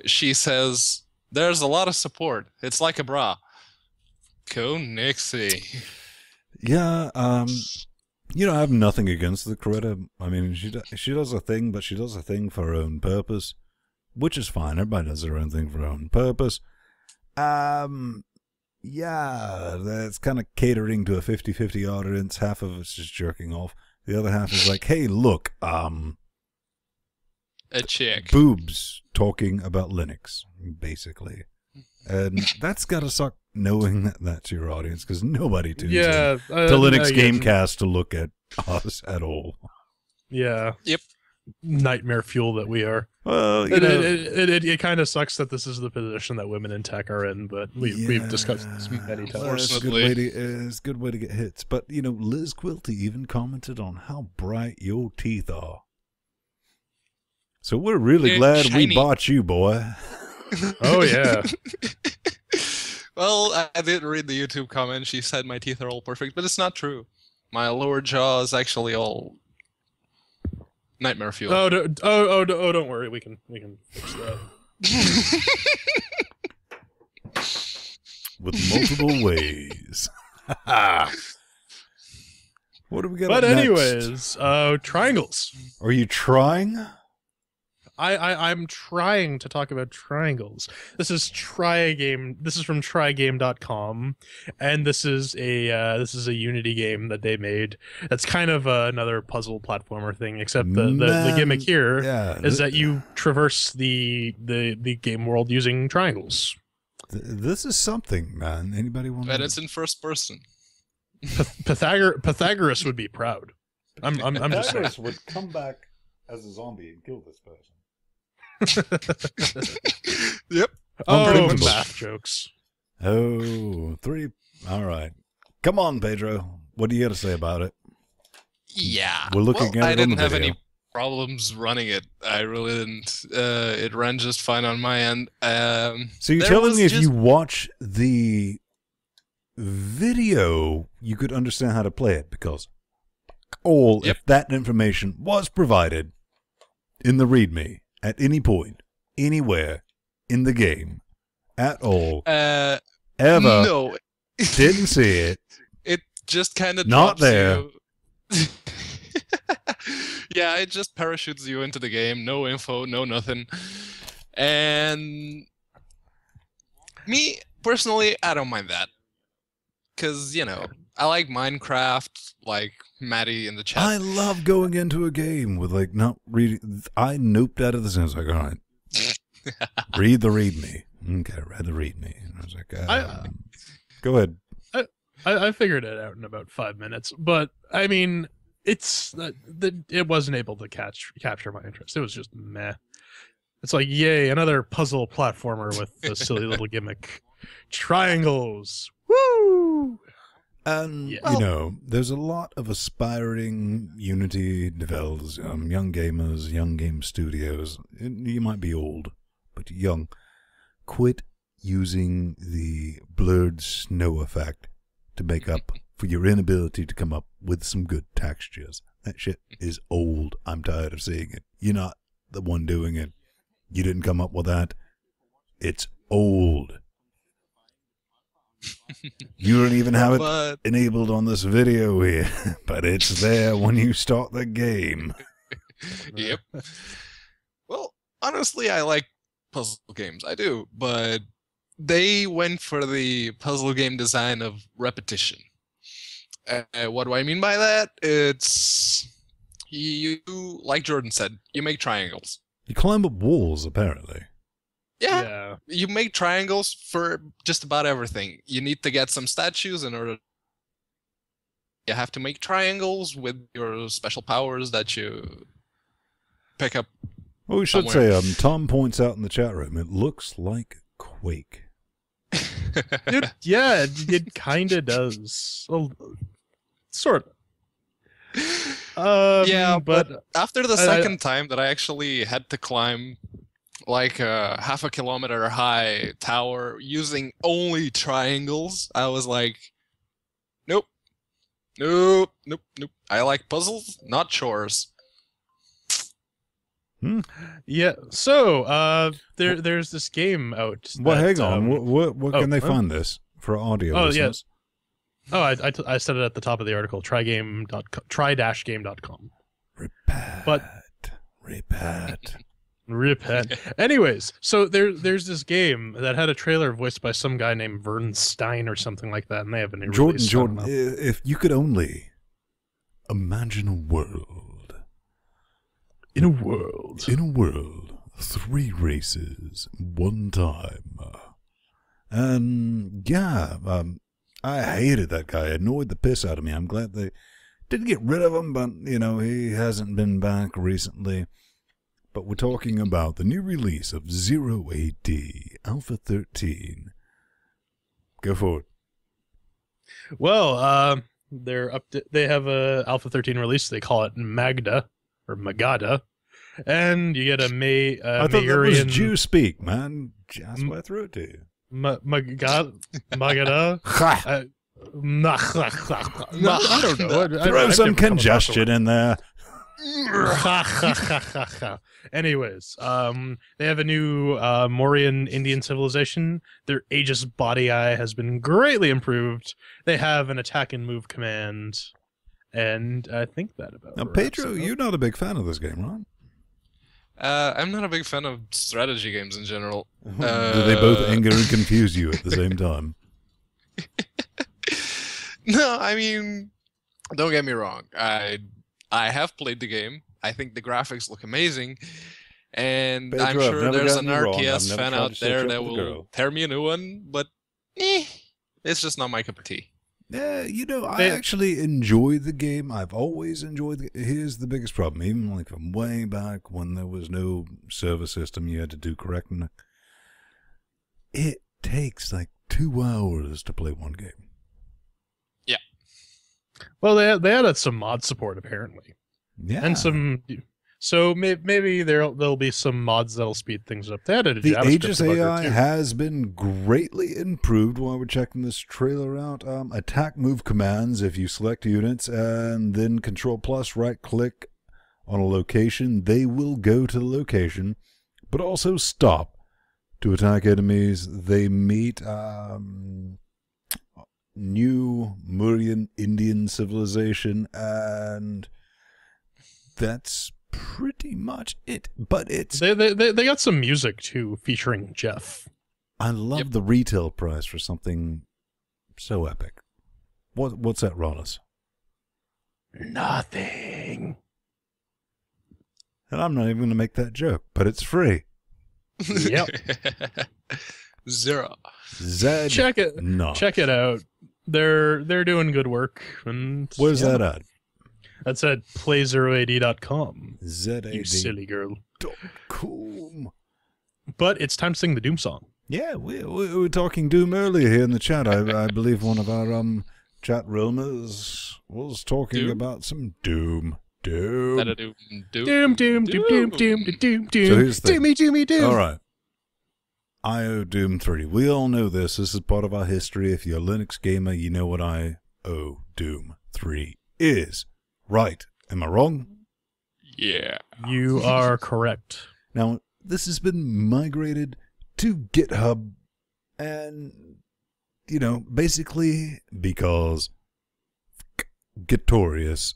she says, "There's a lot of support. It's like a bra." Go Nixie. Yeah, you know, I have nothing against the Coretta. I mean, she does a thing, but she does a thing for her own purpose, which is fine. Everybody does their own thing for their own purpose. Yeah, that's kind of catering to a 50-50 audience. Half of it's just jerking off. The other half is like, hey, look, a chick. Boobs talking about Linux, basically. And that's got to suck knowing that that's your audience, because nobody tunes in to Linux Gamecast to look at us at all. Yeah. Yep. Nightmare fuel that we are. Well, you know, it kind of sucks that this is the position that women in tech are in, but we've discussed this many times. Well, it's a good way to get hits. But, you know, Liz Quilty even commented on how bright your teeth are. So we're really glad shiny. we bought you, boy. Oh, yeah. Well, I did read the YouTube comment. She said my teeth are all perfect, but it's not true. My lower jaw is actually all nightmare fuel. Oh, don't worry. We can fix that. With multiple ways. What do we got? But up anyways, next? triangles. Are you trying? I'm trying to talk about triangles. This is Try a Game. This is from trygame.com, and this is a Unity game that they made. That's kind of another puzzle platformer thing, except the gimmick here is that you traverse the game world using triangles. This is something, man. Anybody want? And it's in first person. Pythagoras would be proud. I'm just saying. Pythagoras would come back as a zombie and kill this person. Yep. Oh, Unpredictable. math jokes. Oh, 3. All right. Come on, Pedro. What do you got to say about it? Yeah. We're looking at I it on the didn't have video. any problems running it. I really didn't. It ran just fine on my end. So you're there telling was me if just- you watch the video, you could understand how to play it, because Yep. if that information was provided in the README at any point, anywhere in the game, at all, ever, no, didn't see it, it just kind of Not drops there. you. Yeah, it just parachutes you into the game. No info, no nothing. And me personally, I don't mind that, because I like Minecraft, like Maddie in the chat. I love going into a game with like not reading. I noped out of the sense like, all right, read the README. Okay, read the README. And I was like, go ahead. I figured it out in about 5 minutes, but I mean, it wasn't able to capture my interest. It was just meh. It's like, yay, another puzzle platformer with a silly little gimmick. Triangles. Woo! And, Yeah. there's a lot of aspiring Unity developers, young gamers, young game studios. You might be old, but you're young. Quit using the blurred snow effect to make up for your inability to come up with some good textures. That shit is old. I'm tired of seeing it. You're not the one doing it. You didn't come up with that. It's old. You don't even have it But enabled on this video here, but it's there when you start the game. yep. Well, honestly, I like puzzle games. I do, but they went for the puzzle game design of repetition. What do I mean by that? It's you, like Jordan said, you make triangles. You climb up walls, apparently. Yeah, you make triangles for just about everything. You need to get some statues in order. You have to make triangles with your special powers that you pick up. Well, we should Somewhere. say, Tom points out in the chat room, it looks like Quake. Yeah, it kind of does. Well, sort of. Yeah, but after the I- second time that I actually had to climb like a half a kilometer high tower using only triangles, I was like, nope. I like puzzles, not chores. yeah, so there's this game out. Well, that, hang on. What can they huh? find this for audio Oh, listeners? Oh, I said it at the top of the article. Try-game.com. Repet. Repent. Anyways, so there's this game that had a trailer voiced by some guy named Vern Stein or something like that, and they have a new release. I Jordan, don't know. if you could only imagine a world. In a world. 3 races, 1 time. And yeah, I hated that guy. It annoyed the piss out of me. I'm glad they didn't get rid of him, but he hasn't been back recently. But we're talking about the new release of 0AD Alpha 13. Go for it. Well, they're up to, they have a Alpha 13 release. They call it Magda or Magada, and you get a I thought that was Mayurian Jew speak, man. That's why I threw it to you. Magada. Ha! I don't know. Throw some congestion in there. Anyways, they have a new Mauryan Indian civilization. Their Aegis body eye has been greatly improved. They have an attack and move command, and I think that about. Now, wraps Pedro, it up. you're not a big fan of this game, right? I'm not a big fan of strategy games in general. Do they both anger and confuse you at the same time? No, I mean, don't get me wrong. I have played the game. I think the graphics look amazing, and Pedro, I'm I've sure never there's gotten an you wrong. I've RTS never fan tried out to set there you up that with a will girl. tear me a new one, but it's just not my cup of tea. Yeah, I actually enjoy the game. I've always enjoyed it. Here's the biggest problem. Even like from way back when there was no server system you had to do correcting. It takes like 2 hours to play one game. Yeah. Well, they added some mod support apparently. Yeah. And some... So maybe there'll be some mods that'll speed things up. They added a the JavaScript Aegis debugger, AI too. has been greatly improved while we're checking this trailer out. Attack move commands, if you select units and then Control plus right click on a location, they will go to the location, but also stop to attack enemies. They meet new Murian Indian civilization, and that's pretty much it. But it's They got some music too featuring Jeff. I love the retail price for something so epic. What's that, Rollins? Nothing. And I'm not even going to make that joke, but it's free. Yep. 0. Zed. Check it. No. Check it out. They're doing good work. And Where's that at? That's at play0ad.com. ZAD. You silly girl. Cool. But it's time to sing the Doom song. Yeah, we were talking Doom earlier here in the chat. I believe one of our chat realmers was talking about some Doom. Doom. That a doom. Doom, doom, doom, doom, doom, doom, doom. So here's the thing. Doomy, doomy, doom. All right. IO Doom 3. We all know this. This is part of our history. If you're a Linux gamer, you know what IO Doom 3 is. Right. Am I wrong? Yeah. You are correct. Now, this has been migrated to GitHub and, basically because Gitorious,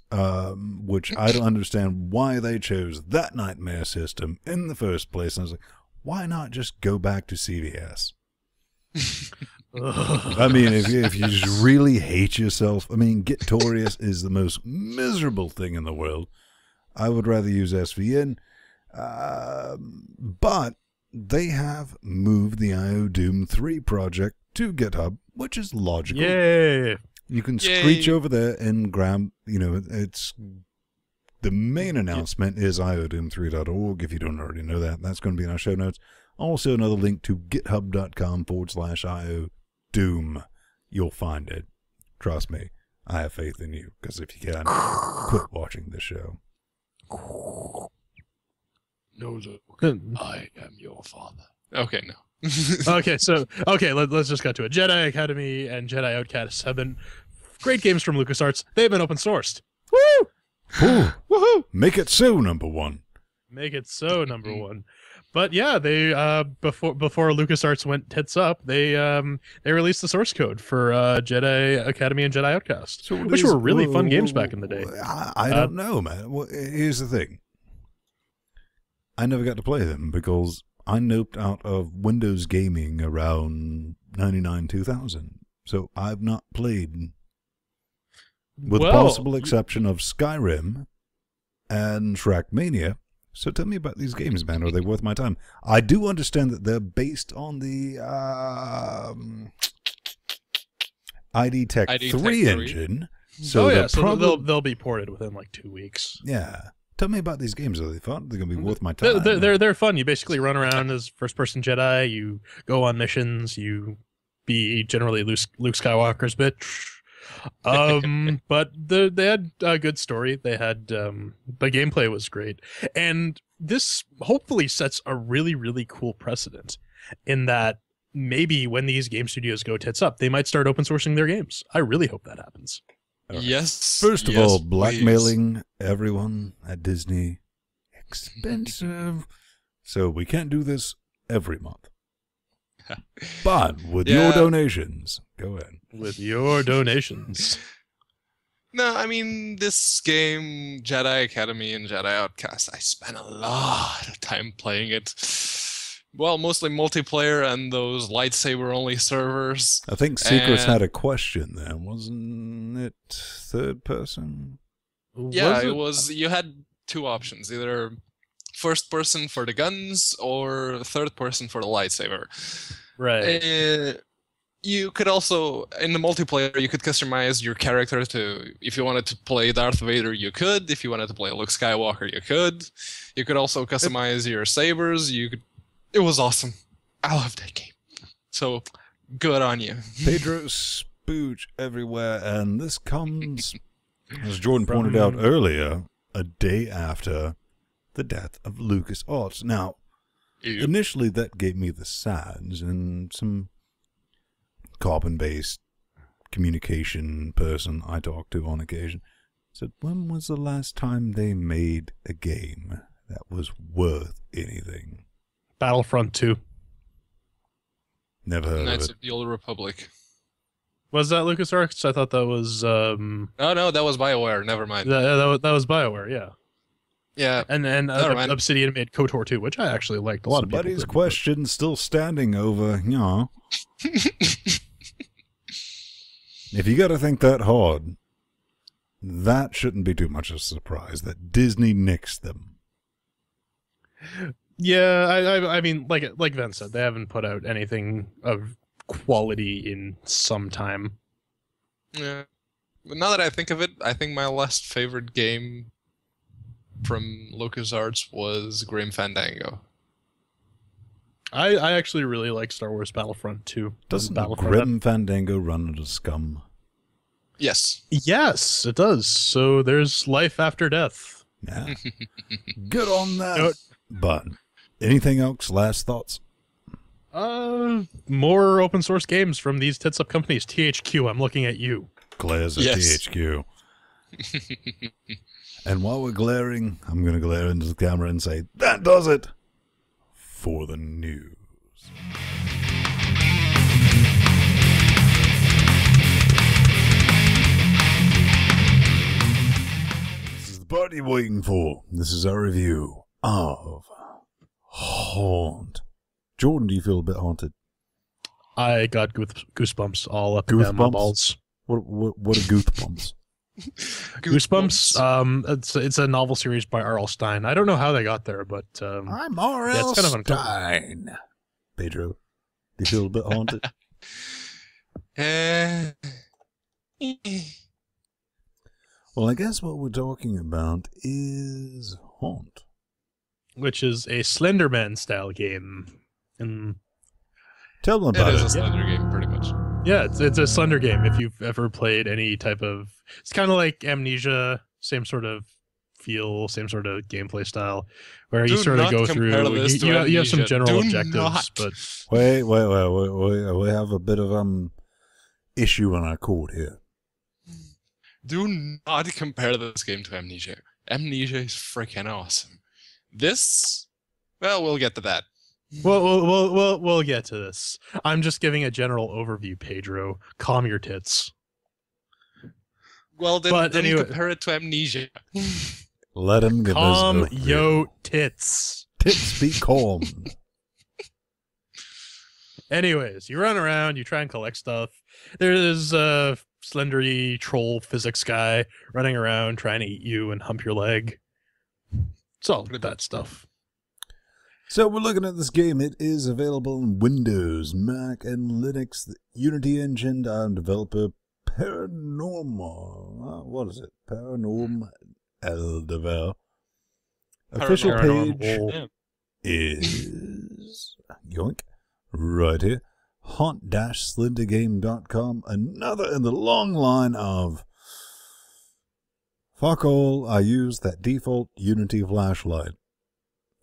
which I don't understand why they chose that nightmare system in the first place. And I was like, why not just go back to CVS? I mean, if you just really hate yourself, Gitorious is the most miserable thing in the world. I would rather use SVN, but they have moved the IO Doom 3 project to GitHub, which is logical. Yay! You can screech over there and grab, it's the main announcement is iodoom3.org if you don't already know that. That's going to be in our show notes. Also, another link to github.com/iodoom. You'll find it. Trust me. I have faith in you, because if you can, quit watching the show. No, look, I am your father. Okay, no. Let's just cut to it. Jedi Academy and Jedi Outcast have been great games from LucasArts. They've been open sourced. Woo! Woohoo! Make it so, number one. Make it so, number one. But yeah, they before LucasArts went tits up, they released the source code for Jedi Academy and Jedi Outcast, which were really fun games back in the day. I don't know, man. Well, here's the thing. I never got to play them because I noped out of Windows gaming around 99, 2000. So I've not played, with the possible exception of Skyrim and Trackmania. So tell me about these games, man. Are they worth my time? I do understand that they're based on the ID Tech 3 engine. So so they'll be ported within like 2 weeks. Yeah. Tell me about these games. Are they fun? They're going to be worth my time. They're fun. You basically run around as first-person Jedi. You go on missions. You be generally Luke Skywalker's bitch. But they had a good story. They had the gameplay was great, and this hopefully sets a really, really cool precedent in that maybe when these game studios go tits up, they might start open sourcing their games. I really hope that happens. Right. Yes. First of all, blackmailing everyone at Disney, expensive. So we can't do this every month. But with your donations, go ahead. With your donations. No, this game, Jedi Academy and Jedi Outcast, I spent a lot of time playing it. Well, mostly multiplayer and those lightsaber-only servers. I think Secrets had a question there. Wasn't it third person? Yeah, it was. You had two options. Either first person for the guns or third person for the lightsaber. Right. You could also, in the multiplayer, you could customize your character to, if you wanted to play Darth Vader, you could. If you wanted to play Luke Skywalker, you could. You could also customize your sabers. It was awesome. I loved that game. So, good on you. Pedro spooch everywhere, and this comes, as Jordan pointed out earlier, a day after the death of LucasArts. Now, initially that gave me the sads, and some carbon-based communication person I talked to on occasion said, when was the last time they made a game that was worth anything? Battlefront 2. Never heard Knights of it. of the Old Republic. Was that LucasArts? I thought that was... No, that was BioWare. Never mind. that was BioWare, yeah. Yeah. And Obsidian made KOTOR 2, which I actually liked. A lot of people Somebody's did. question still standing over, you know. If you got to think that hard, that shouldn't be too much of a surprise that Disney nixed them. Yeah, I mean, like Vince said, they haven't put out anything of quality in some time. Yeah. But now that I think of it, I think my last favorite game from LucasArts was Grim Fandango. I actually really like Star Wars Battlefront 2. Doesn't Battlefront Grim Fandango run under scum? Yes. Yes, it does. So there's life after death. Yeah. Good on that. No. But anything else? Last thoughts? More open source games from these tits up companies. THQ, I'm looking at you. Glares at THQ. And while we're glaring, I'm going to glare into the camera and say, that does it for the news. This is the part you're waiting for. This is our review of Haunt. Jordan, do you feel a bit haunted? I got goosebumps all up and down my balls. What are goosebumps? Goosebumps. It's a novel series by R.L. Stein. I don't know how they got there, but I'm R.L. yeah, it's kind of uncomfortable. Stein. Pedro, do you feel a bit haunted? Well, I guess what we're talking about is Haunt, which is a Slenderman style game. And tell them about It it. is a Slender game, pretty much. yeah, it's a Slender game. If you've ever played any type of, it's kind of like Amnesia, same sort of feel, same sort of gameplay style, where you sort of go through. You have some general objectives, but Wait. We have a bit of issue on our cord here. Do not compare this game to Amnesia. Amnesia is freaking awesome. This, well, we'll get to that. we'll get to this. I'm just giving a general overview, Pedro. Calm your tits. Well, then, But then anyway- compare it to Amnesia. Let him give us Calm a yo tits. tits be calm. Anyways, you run around, you try and collect stuff. There's a slendery troll physics guy running around trying to eat you and hump your leg. It's all that stuff. So we're looking at this game. It is available on Windows, Mac, and Linux. The Unity engine developer Paranormal. What is it? Paranormal Eldevel. Official page Paranormal. is yoink right here. Haunt-slendergame.com. Another in the long line of fuck all. I use that default Unity flashlight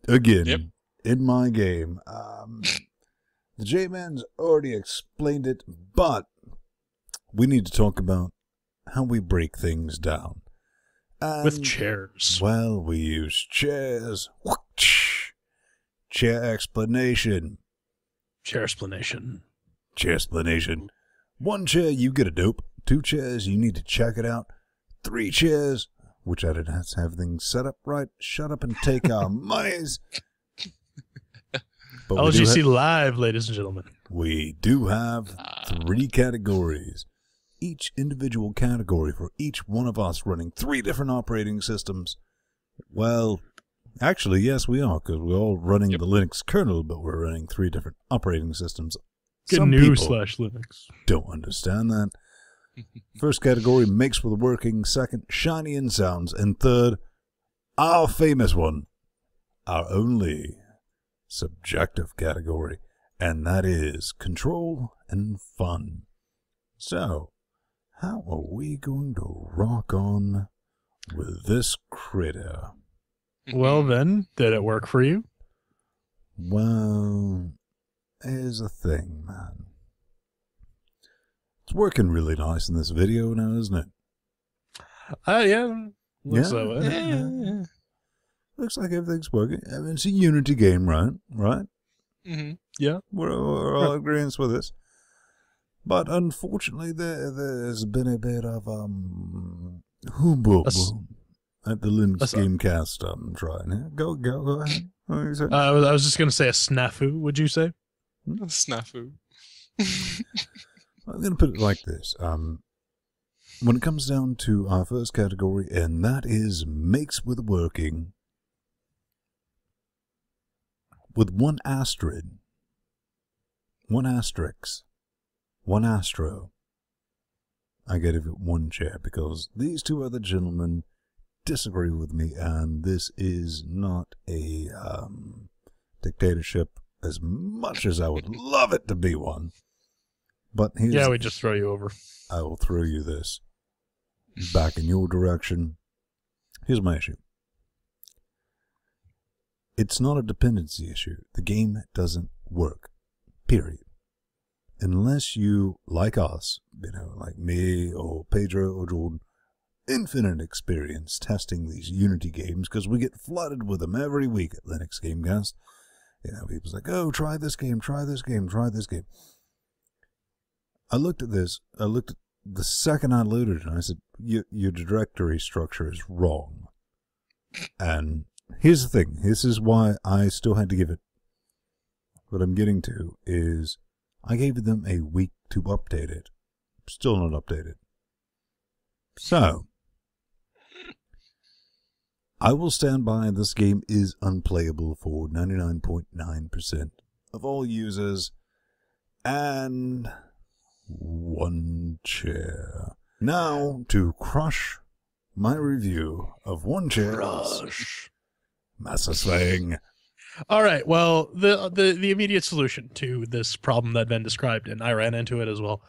again. Yep. In my game. The J-Man's already explained it, but we need to talk about how we break things down. And, With chairs. well, we use chairs. Chair explanation. Chair explanation. Chair explanation. 1 chair, you get a dope. 2 chairs, you need to check it out. 3 chairs, which I didn't have to have things set up right. Shut up and take our monies. But LGC Live, ladies and gentlemen. we do have 3 categories. Each individual category for each one of us running 3 different operating systems. Well, actually, yes, we are, because we're all running the Linux kernel, but we're running 3 different operating systems Some GNU people / Linux. don't understand that. First category, makes with working. Second, shiny in sounds. And third, our famous one, our only subjective category, and that is control and fun. So, how are we going to rock on with this critter? Well then, did it work for you? Well, here's the thing, man. It's working really nice in this video now, isn't it? Yeah. Looks that way. Yeah. Looks like everything's working. I mean, it's a Unity game, right? Right? Mm-hmm. Yeah. We're all agreeing with this. But unfortunately, there's been a bit of hubbub at the LinuxGamecast trying it. Go ahead. What are you saying? I was just going to say a snafu, would you say? Snafu. I'm going to put it like this. When it comes down to our first category, and that is makes with working, with one asterisk, one astro, I give it one chair because these two other gentlemen disagree with me, and this is not a dictatorship as much as I would love it to be one. But here's we just throw you over. I will throw you this back in your direction. Here's my issue. It's not a dependency issue. The game doesn't work. Period. Unless you, like us, like me or Pedro or Jordan, infinite experience testing these Unity games because we get flooded with them every week at Linux Gamecast. People's like, oh, try this game, try this game, try this game. I looked at this. I looked at the second I loaded it, and I said, your directory structure is wrong. And here's the thing. This is why I still had to give it. What I'm getting to is I gave them a week to update it. Still not updated. So, I will stand by this game is unplayable for 99.9% of all users. And one chair. Now, to crush my review of one chair. Master Slang. All right. Well, the immediate solution to this problem that Ben described, and I ran into it as well.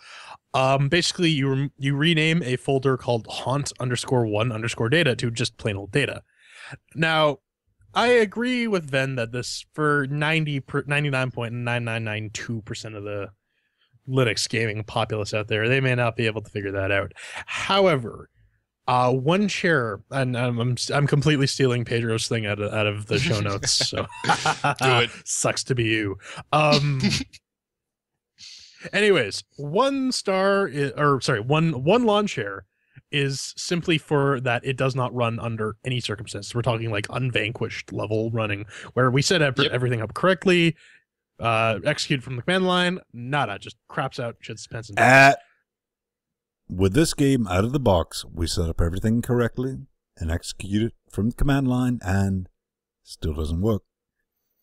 Basically, you rename a folder called haunt_1_data to just plain old data. Now, I agree with Ben that this, for 99.9992% of the Linux gaming populace out there, they may not be able to figure that out. However, one chair, and I'm completely stealing Pedro's thing out of the show notes. So Do it. Sucks to be you. Anyways, one lawn chair is simply for that it does not run under any circumstances. We're talking like unvanquished level running, where we set everything up correctly, execute from the command line, nada, just craps out, shits pants and with this game out of the box, we set up everything correctly and execute it from the command line, and still doesn't work.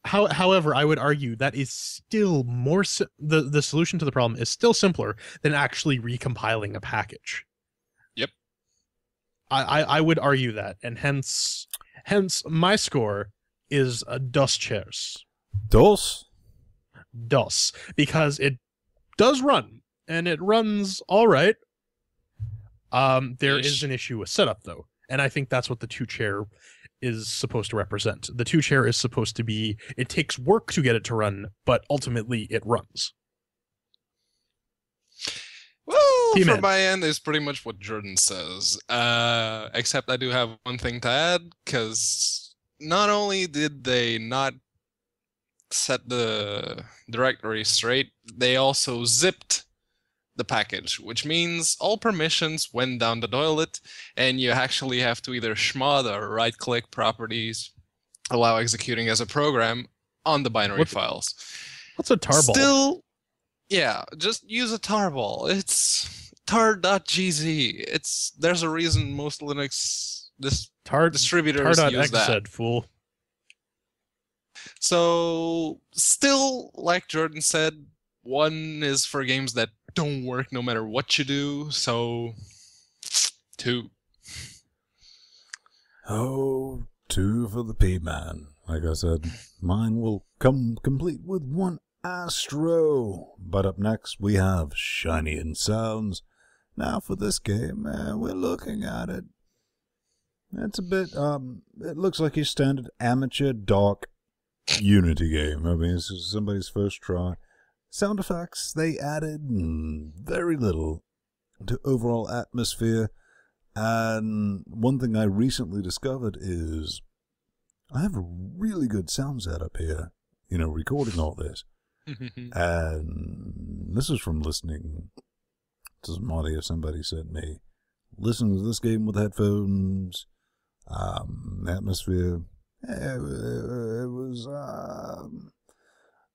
However, I would argue that is still more the solution to the problem is still simpler than actually recompiling a package. Yep. I would argue that, and hence my score is a dos chairs. Dos, because it does run, and it runs all right. There is an issue with setup, though, and I think that's what the two chair is supposed to represent. The two chair is supposed to be, it takes work to get it to run, but ultimately it runs. Well, from my end is pretty much what Jordan says, except I do have one thing to add, because not only did they not set the directory straight, they also zipped the package, which means all permissions went down the toilet, and you actually have to either chmod or right-click properties, allow executing as a program on the binary files. What's a tarball? Still, yeah, just use a tarball. It's tar.gz. There's a reason most Linux distributors use that. Said, fool. So, still, like Jordan said, 1 is for games that don't work no matter what you do. So 2. Oh, 2 for the P-Man. Like I said, mine will come complete with 1 Astro. But up next, we have Shiny and Sounds. Now for this game, we're looking at it. It's a bit, it looks like your standard amateur dark Unity game. I mean, this is somebody's first try. Sound effects, they added very little to overall atmosphere. And one thing I recently discovered is I have a really good sound setup here, you know, recording all this. And this is from listening to some audio somebody sent me. Listening to this game with headphones, atmosphere, it was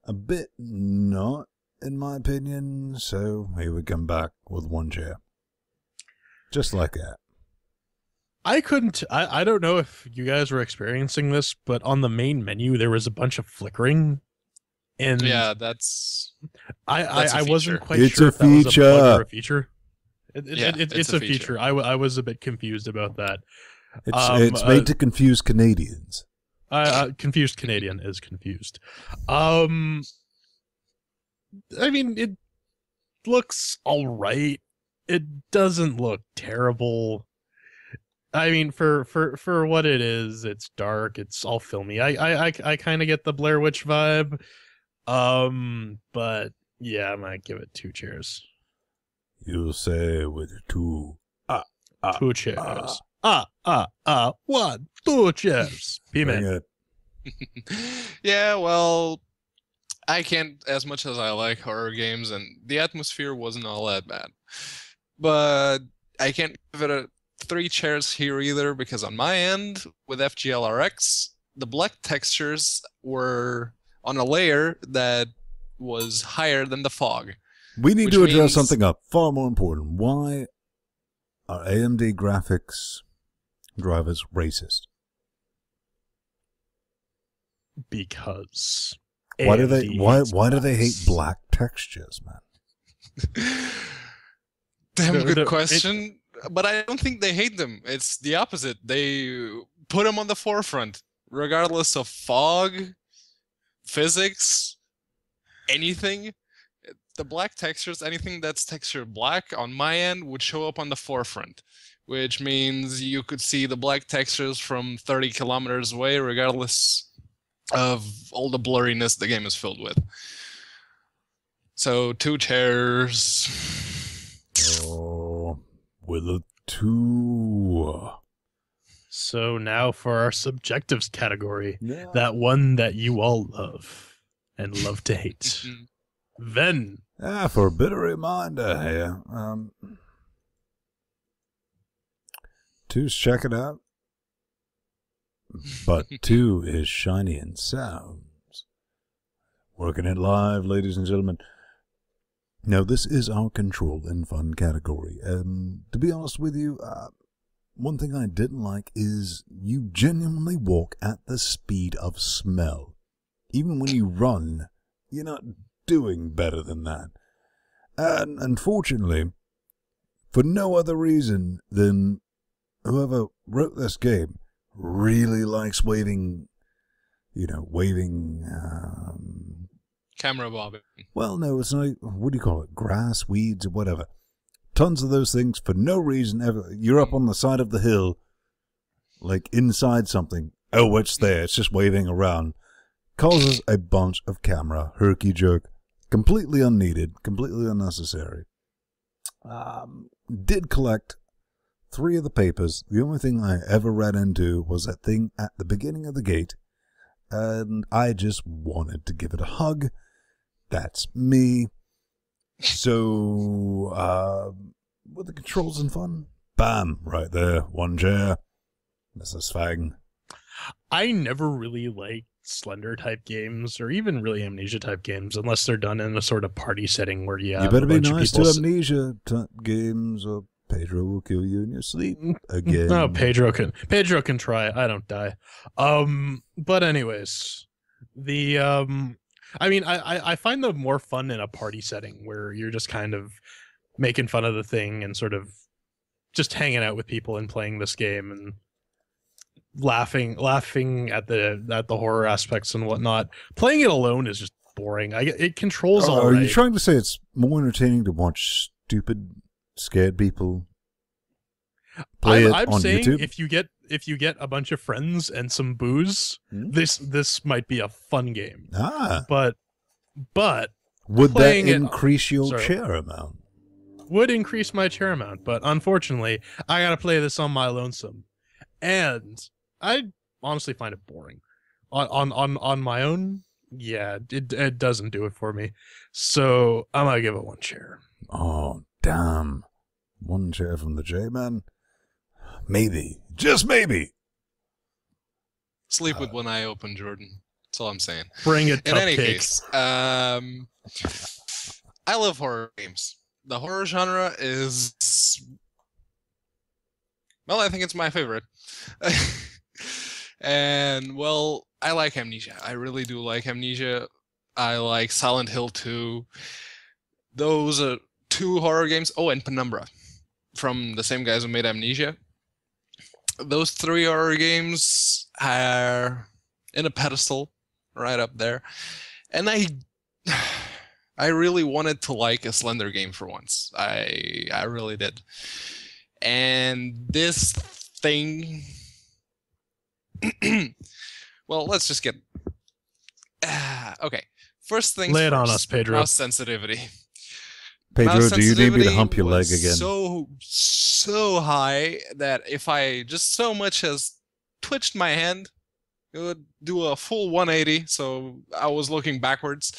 a bit not, in my opinion, so here we come back with 1 chair. Just like that. I don't know if you guys were experiencing this, but on the main menu there was a bunch of flickering. And yeah, that's I wasn't quite it's sure a if that was a feature. bug or a feature. It's a feature. I was a bit confused about that. It's made to confuse Canadians. Confused Canadian is confused. I mean, it looks all right. It doesn't look terrible. I mean, for what it is, it's dark. It's all filmy. I kind of get the Blair Witch vibe. But yeah, I might give it 2 chairs. You'll say with 2. 2 chairs. 1, 2 chairs. P-Man. Yeah, well, I can't, as much as I like horror games, and the atmosphere wasn't all that bad. But I can't give it a 3 chairs here either, because on my end, with FGLRX, the black textures were on a layer that was higher than the fog. We need to address something up far more important. Why are AMD graphics drivers racist? Because why do they hate black textures, man? Damn good question. But I don't think they hate them. It's the opposite. They put them on the forefront, regardless of fog, physics, anything. The black textures, anything that's texture black on my end would show up on the forefront, which means you could see the black textures from 30 kilometers away, regardless of all the blurriness the game is filled with. So 2 chairs. Oh, with a 2. So now for our subjectives category, that one that you all love and love to hate. Then. For a bit of reminder here, 2's check it out, but 2 is Shiny and Sounds. Working it live, ladies and gentlemen. Now, this is our control and fun category. To be honest with you, one thing I didn't like is you genuinely walk at the speed of smell. Even when you run, you're not doing better than that. And unfortunately, for no other reason than whoever wrote this game really likes waving, camera bobbing. Well, no, it's not. What do you call it? Grass, weeds, or whatever. Tons of those things for no reason ever. You're up on the side of the hill, like inside something. Oh, it's there. It's just waving around. Causes a bunch of camera herky jerk. Completely unneeded. Completely unnecessary. Did collect 3 of the papers. The only thing I ever ran into was that thing at the beginning of the gate. And I just wanted to give it a hug. That's me. So, with the controls and fun, bam, right there, 1 chair. Mrs. Fang. I never really liked Slender type games, or even really Amnesia type games, unless they're done in a sort of party setting where you better be nice to Amnesia type games, or Pedro will kill you in your sleep again. No, Pedro can try. I don't die. But anyways, the I mean, I find them more fun in a party setting where you're just kind of making fun of the thing and sort of just hanging out with people and playing this game and laughing at the horror aspects and whatnot. Playing it alone is just boring. It controls all Are right. you trying to say it's more entertaining to watch stupid, scared people play it I'm on saying YouTube? if you get a bunch of friends and some booze, this might be a fun game. But would that playing increase your Sorry. chair amount? would increase my chair amount, but unfortunately, I gotta play this on my lonesome, and I honestly find it boring. On my own, yeah, it doesn't do it for me. So I'm gonna give it one chair. Oh, damn. One chair from the J-Man? Maybe. Just maybe. Sleep with one eye open, Jordan. That's all I'm saying. Bring it, In any cupcakes. case, I love horror games. The horror genre is, well, I think it's my favorite. And, well, I like Amnesia. I really do like Amnesia. I like Silent Hill 2. Those are 2 horror games. Oh, and Penumbra, from the same guys who made Amnesia. Those 3 horror games are in a pedestal right up there. And I really wanted to like a Slender game for once. I really did. And this thing... well, let's just get... okay. First things Lay it on first, us, Pedro. Mouse sensitivity. Pedro, Mouse do you need me to sensitivity hump your leg was again? So high that if I just so much as twitched my hand, it would do a full 180. So I was looking backwards,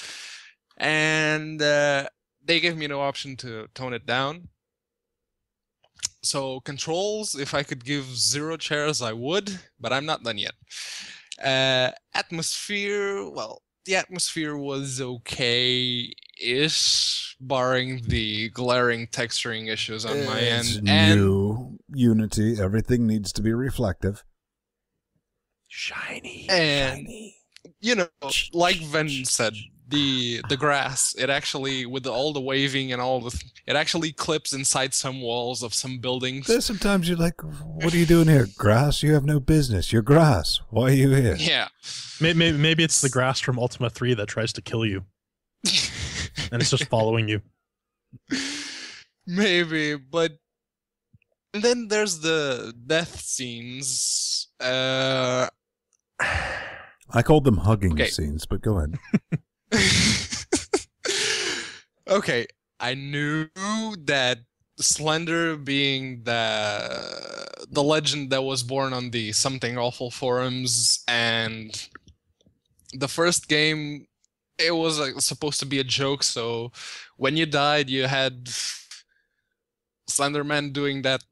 and they gave me no option to tone it down. So controls, if I could give 0 chairs, I would, but I'm not done yet. Atmosphere, well, the atmosphere was okay-ish, barring the glaring texturing issues on my It's end. And new Unity. Everything needs to be reflective. Shiny. And you know, like Ven said, the grass, it actually, with all the waving and all the, it actually clips inside some walls of some buildings. There's sometimes you're like, what are you doing here? Grass? You have no business. You're grass. Why are you here? Yeah. Maybe it's the grass from Ultima 3 that tries to kill you, and it's just following you. Maybe, but and then there's the death scenes. I called them hugging Okay. scenes, but go ahead. Okay, I knew that Slender, being the legend that was born on the Something Awful forums, and the first game, it was supposed to be a joke. So when you died, you had Slenderman doing that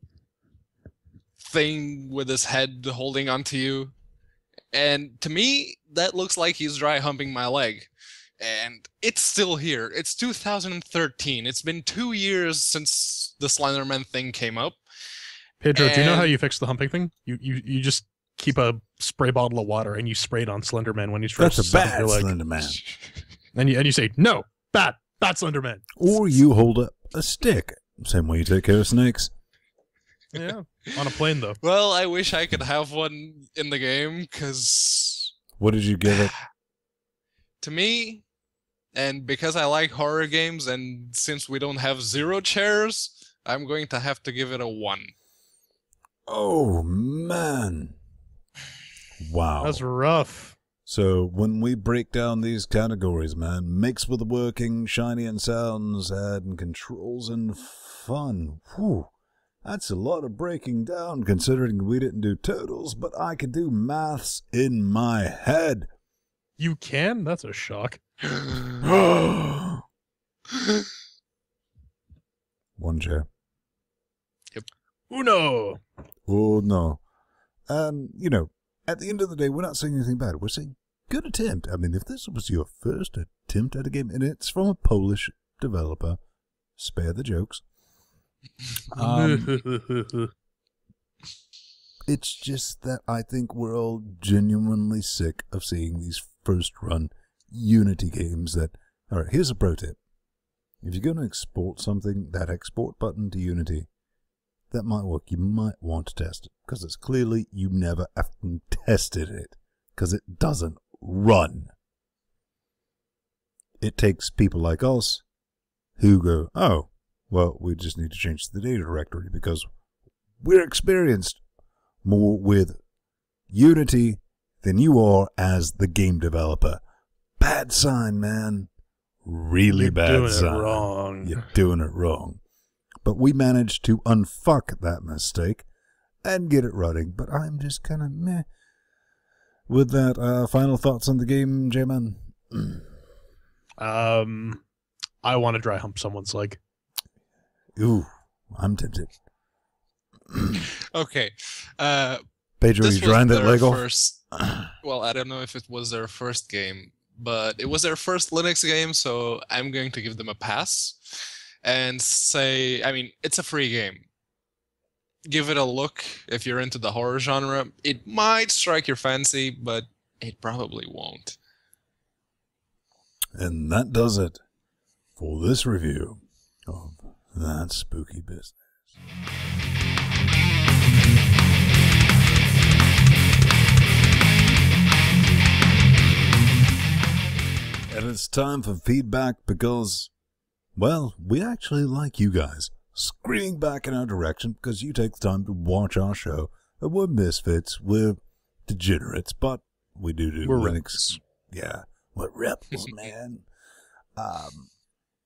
thing with his head holding onto you. And to me, that looks like he's dry humping my leg. And it's still here. It's 2013. It's been 2 years since the Slenderman thing came up. Pedro, do you know how And- you fix the humping thing? You just keep a spray bottle of water and you spray it on Slenderman when he's first That's a to bad your leg. Slender Man. And you say, no, bad Slenderman. Or you hold up a stick. Same way you take care of snakes. Yeah, on a plane though. Well, I wish I could have one in the game, because What did you give it? to me, and because I like horror games, and since we don't have 0 chairs, I'm going to have to give it a 1. Oh, man. Wow. That's rough. So when we break down these categories, man, mixed with the working, shiny and sounds, and controls and fun. Whew. That's a lot of breaking down, considering we didn't do totals, but I could do maths in my head. You can? That's a shock. One chair. Uno. Oh, no. And, you know, at the end of the day, we're not saying anything bad. We're saying good attempt. I mean, if this was your first attempt at a game, and it's from a Polish developer, spare the jokes. It's just that I think we're all genuinely sick of seeing these first run Unity games that... All right, here's a pro tip. If you're going to export something, that export button to Unity, that might work. You might want to test it, because it's clearly you never effing tested it, because it doesn't run. It takes people like us who go, oh, well, we just need to change the data directory because we're experienced more with Unity than you are as the game developer. Bad sign, man. Really bad sign. You're doing it wrong. You're doing it wrong. But we managed to unfuck that mistake and get it running. But I'm just kind of meh. With that, final thoughts on the game, J-Man? I want to dry hump someone's leg. Ooh, I'm tempted. Okay. Pedro, you drying that leg off? Well, I don't know if it was their first game, but it was their first Linux game, so I'm going to give them a pass and say, I mean, it's a free game. Give it a look if you're into the horror genre. It might strike your fancy, but it probably won't. And that does it for this review of That Spooky Business. And it's time for feedback because, well, we actually like you guys screaming back in our direction because you take the time to watch our show. And we're misfits, we're degenerates, but we do we're Linux. rebels. Yeah, we're rebels, man.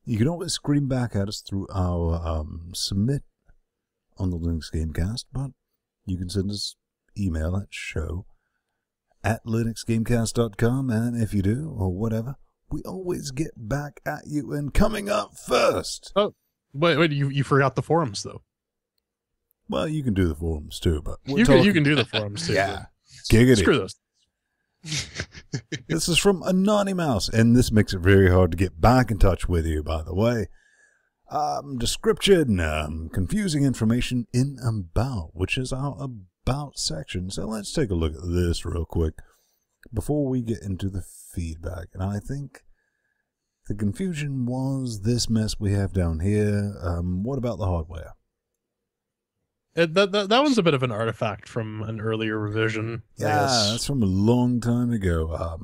You can always scream back at us through our submit on the Linux Gamecast, but you can send us email at show@linuxgamecast.com, and if you do, or whatever, we always get back at you. And coming up first... Oh, wait, you forgot the forums, though. Well, you can do the forums, too, but... You can do the forums, too. Yeah. Giggity. Screw those. This is from Anonymous, and this makes it very hard to get back in touch with you, by the way. Description, confusing information in about, which is our about section. So let's take a look at this real quick before we get into the feedback. And I think the confusion was this mess we have down here. What about the hardware? That one's a bit of an artifact from an earlier revision. Yeah, that's from a long time ago.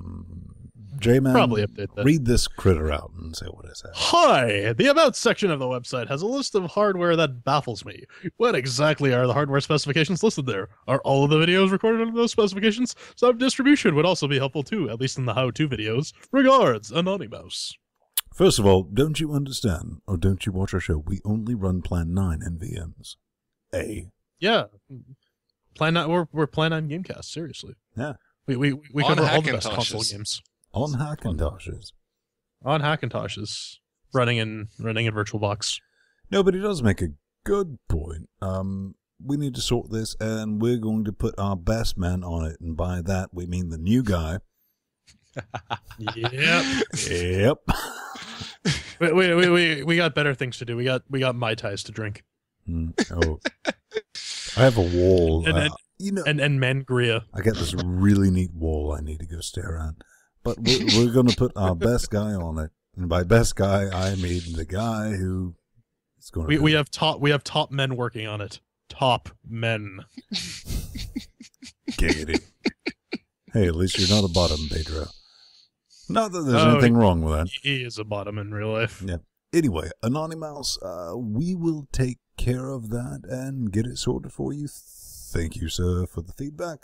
J-Man, probably update that. Read this critter out and say what it says. Hi! The About section of the website has a list of hardware that baffles me. What exactly are the hardware specifications listed there? Are all of the videos recorded under those specifications? Some distribution would also be helpful too, at least in the how-to videos. Regards, Anonymous. First of all, don't you understand, or don't you watch our show? We only run Plan 9 NVMs. Yeah. Plan 9, we're Plan 9 Gamecast, seriously. Yeah. We cover all the best console games. On Hackintoshes. On Hackintoshes. Running in VirtualBox. No, but he does make a good point. We need to sort this, and we're going to put our best man on it, and by that we mean the new guy. Yep. We got better things to do. We got Mai Tais to drink. Oh, I have a wall. And Mangria. I got this really neat wall I need to go stare at. But we're going to put our best guy on it, and by best guy I mean the guy who is going to. We have top men working on it. Top men. Giggity. Hey, at least you're not a bottom, Pedro. Not that there's anything wrong with that. He is a bottom in real life. Yeah. Anyway, Anonymous, we will take care of that and get it sorted for you. Thank you, sir, for the feedback.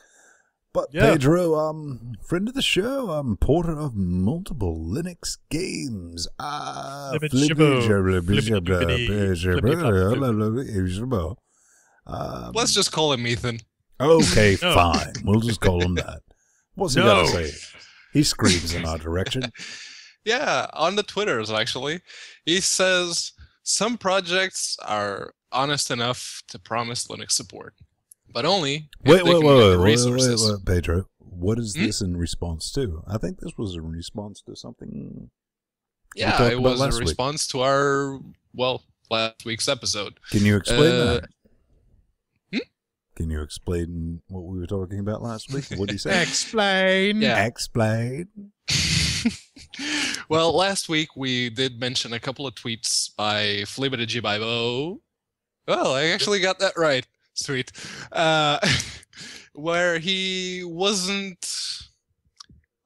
But yeah. Pedro, friend of the show, porter of multiple Linux games. Let's just call him Ethan. Okay, fine. We'll just call him that. What's he got to say? He screams in our direction. Yeah, on the Twitters, actually. He says, some projects are honest enough to promise Linux support, but only if they can get the resources. Wait, Pedro. What is this in response to? I think this was in response to something. Yeah, it was a response to our, last week's episode. Can you explain that? Can you explain what we were talking about last week? What did he say? Explain. Yeah. Explain. Well, last week we did mention a couple of tweets by Flibbertigibibo. Well, I actually got that right. Sweet. Where he wasn't,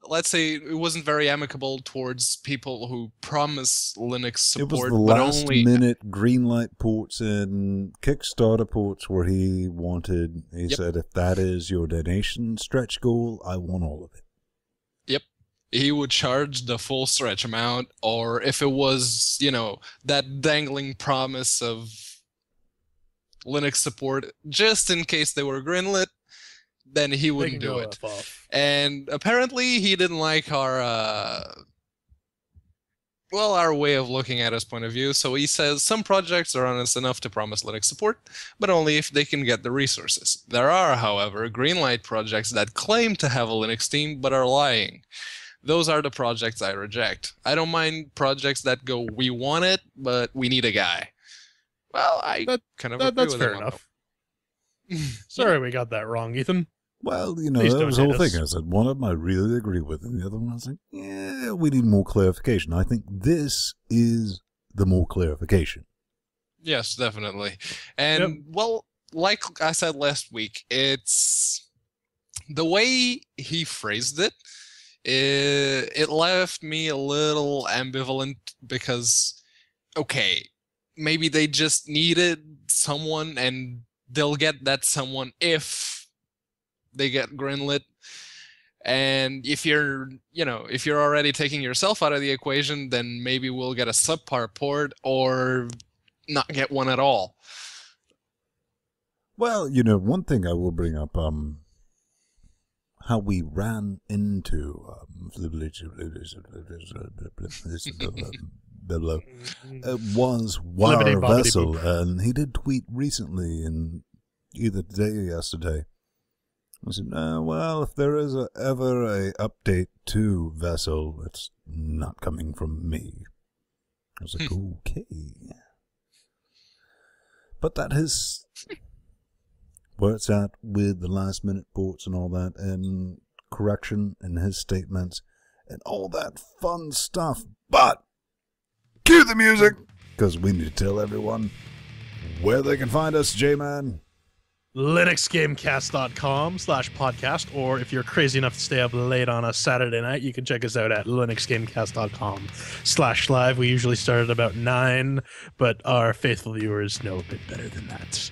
let's say, it wasn't very amicable towards people who promise Linux support, it was the but last only minute Greenlight ports and Kickstarter ports where he wanted, he Yep. said, if that is your donation stretch goal, I want all of it. Yep. He would charge the full stretch amount, or if it was, that dangling promise of Linux support, just in case they were greenlit, then he wouldn't do it. And apparently he didn't like our way of looking at his point of view. So he says some projects are honest enough to promise Linux support, but only if they can get the resources. There are, however, Greenlight projects that claim to have a Linux team but are lying. Those are the projects I reject. I don't mind projects that go, we want it, but we need a guy. Well, That's fair enough. Sorry we got that wrong, Ethan. Well, Please that don't was the whole hate us. thing. I said, one of them I really agree with, and the other one I was like, yeah, we need more clarification. I think this is the more clarification. Yes, definitely. And, well, like I said last week, it's the way he phrased it, it left me a little ambivalent because, okay, maybe they just needed someone and they'll get that someone if they get greenlit. And if you're already taking yourself out of the equation, then maybe we'll get a subpar port or not get one at all. Well, one thing I will bring up, how we ran into was Wire Vessel, and he did tweet recently, in either today or yesterday. I said, well, if there is ever a update to Vessel, it's not coming from me. I was like, okay. But that is where it's at with the last minute ports and all that, and correction in his statements, and all that fun stuff. But cue the music, because we need to tell everyone where they can find us, J-Man. LinuxGamecast.com/podcast, or if you're crazy enough to stay up late on a Saturday night, you can check us out at LinuxGamecast.com/live. We usually start at about 9, but our faithful viewers know a bit better than that.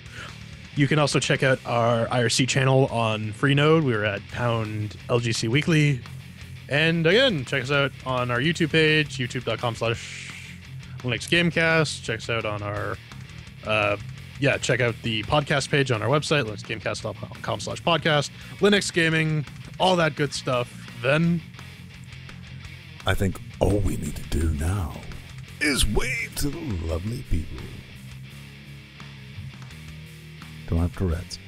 You can also check out our IRC channel on Freenode. We're at pound LGC Weekly. And again, check us out on our YouTube page, youtube.com/LinuxGamecast. Check us out on our check out the podcast page on our website, linuxgamecast.com/podcast, Linux gaming, all that good stuff. Then I think all we need to do now is wave to the lovely people. Don't have Tourette's.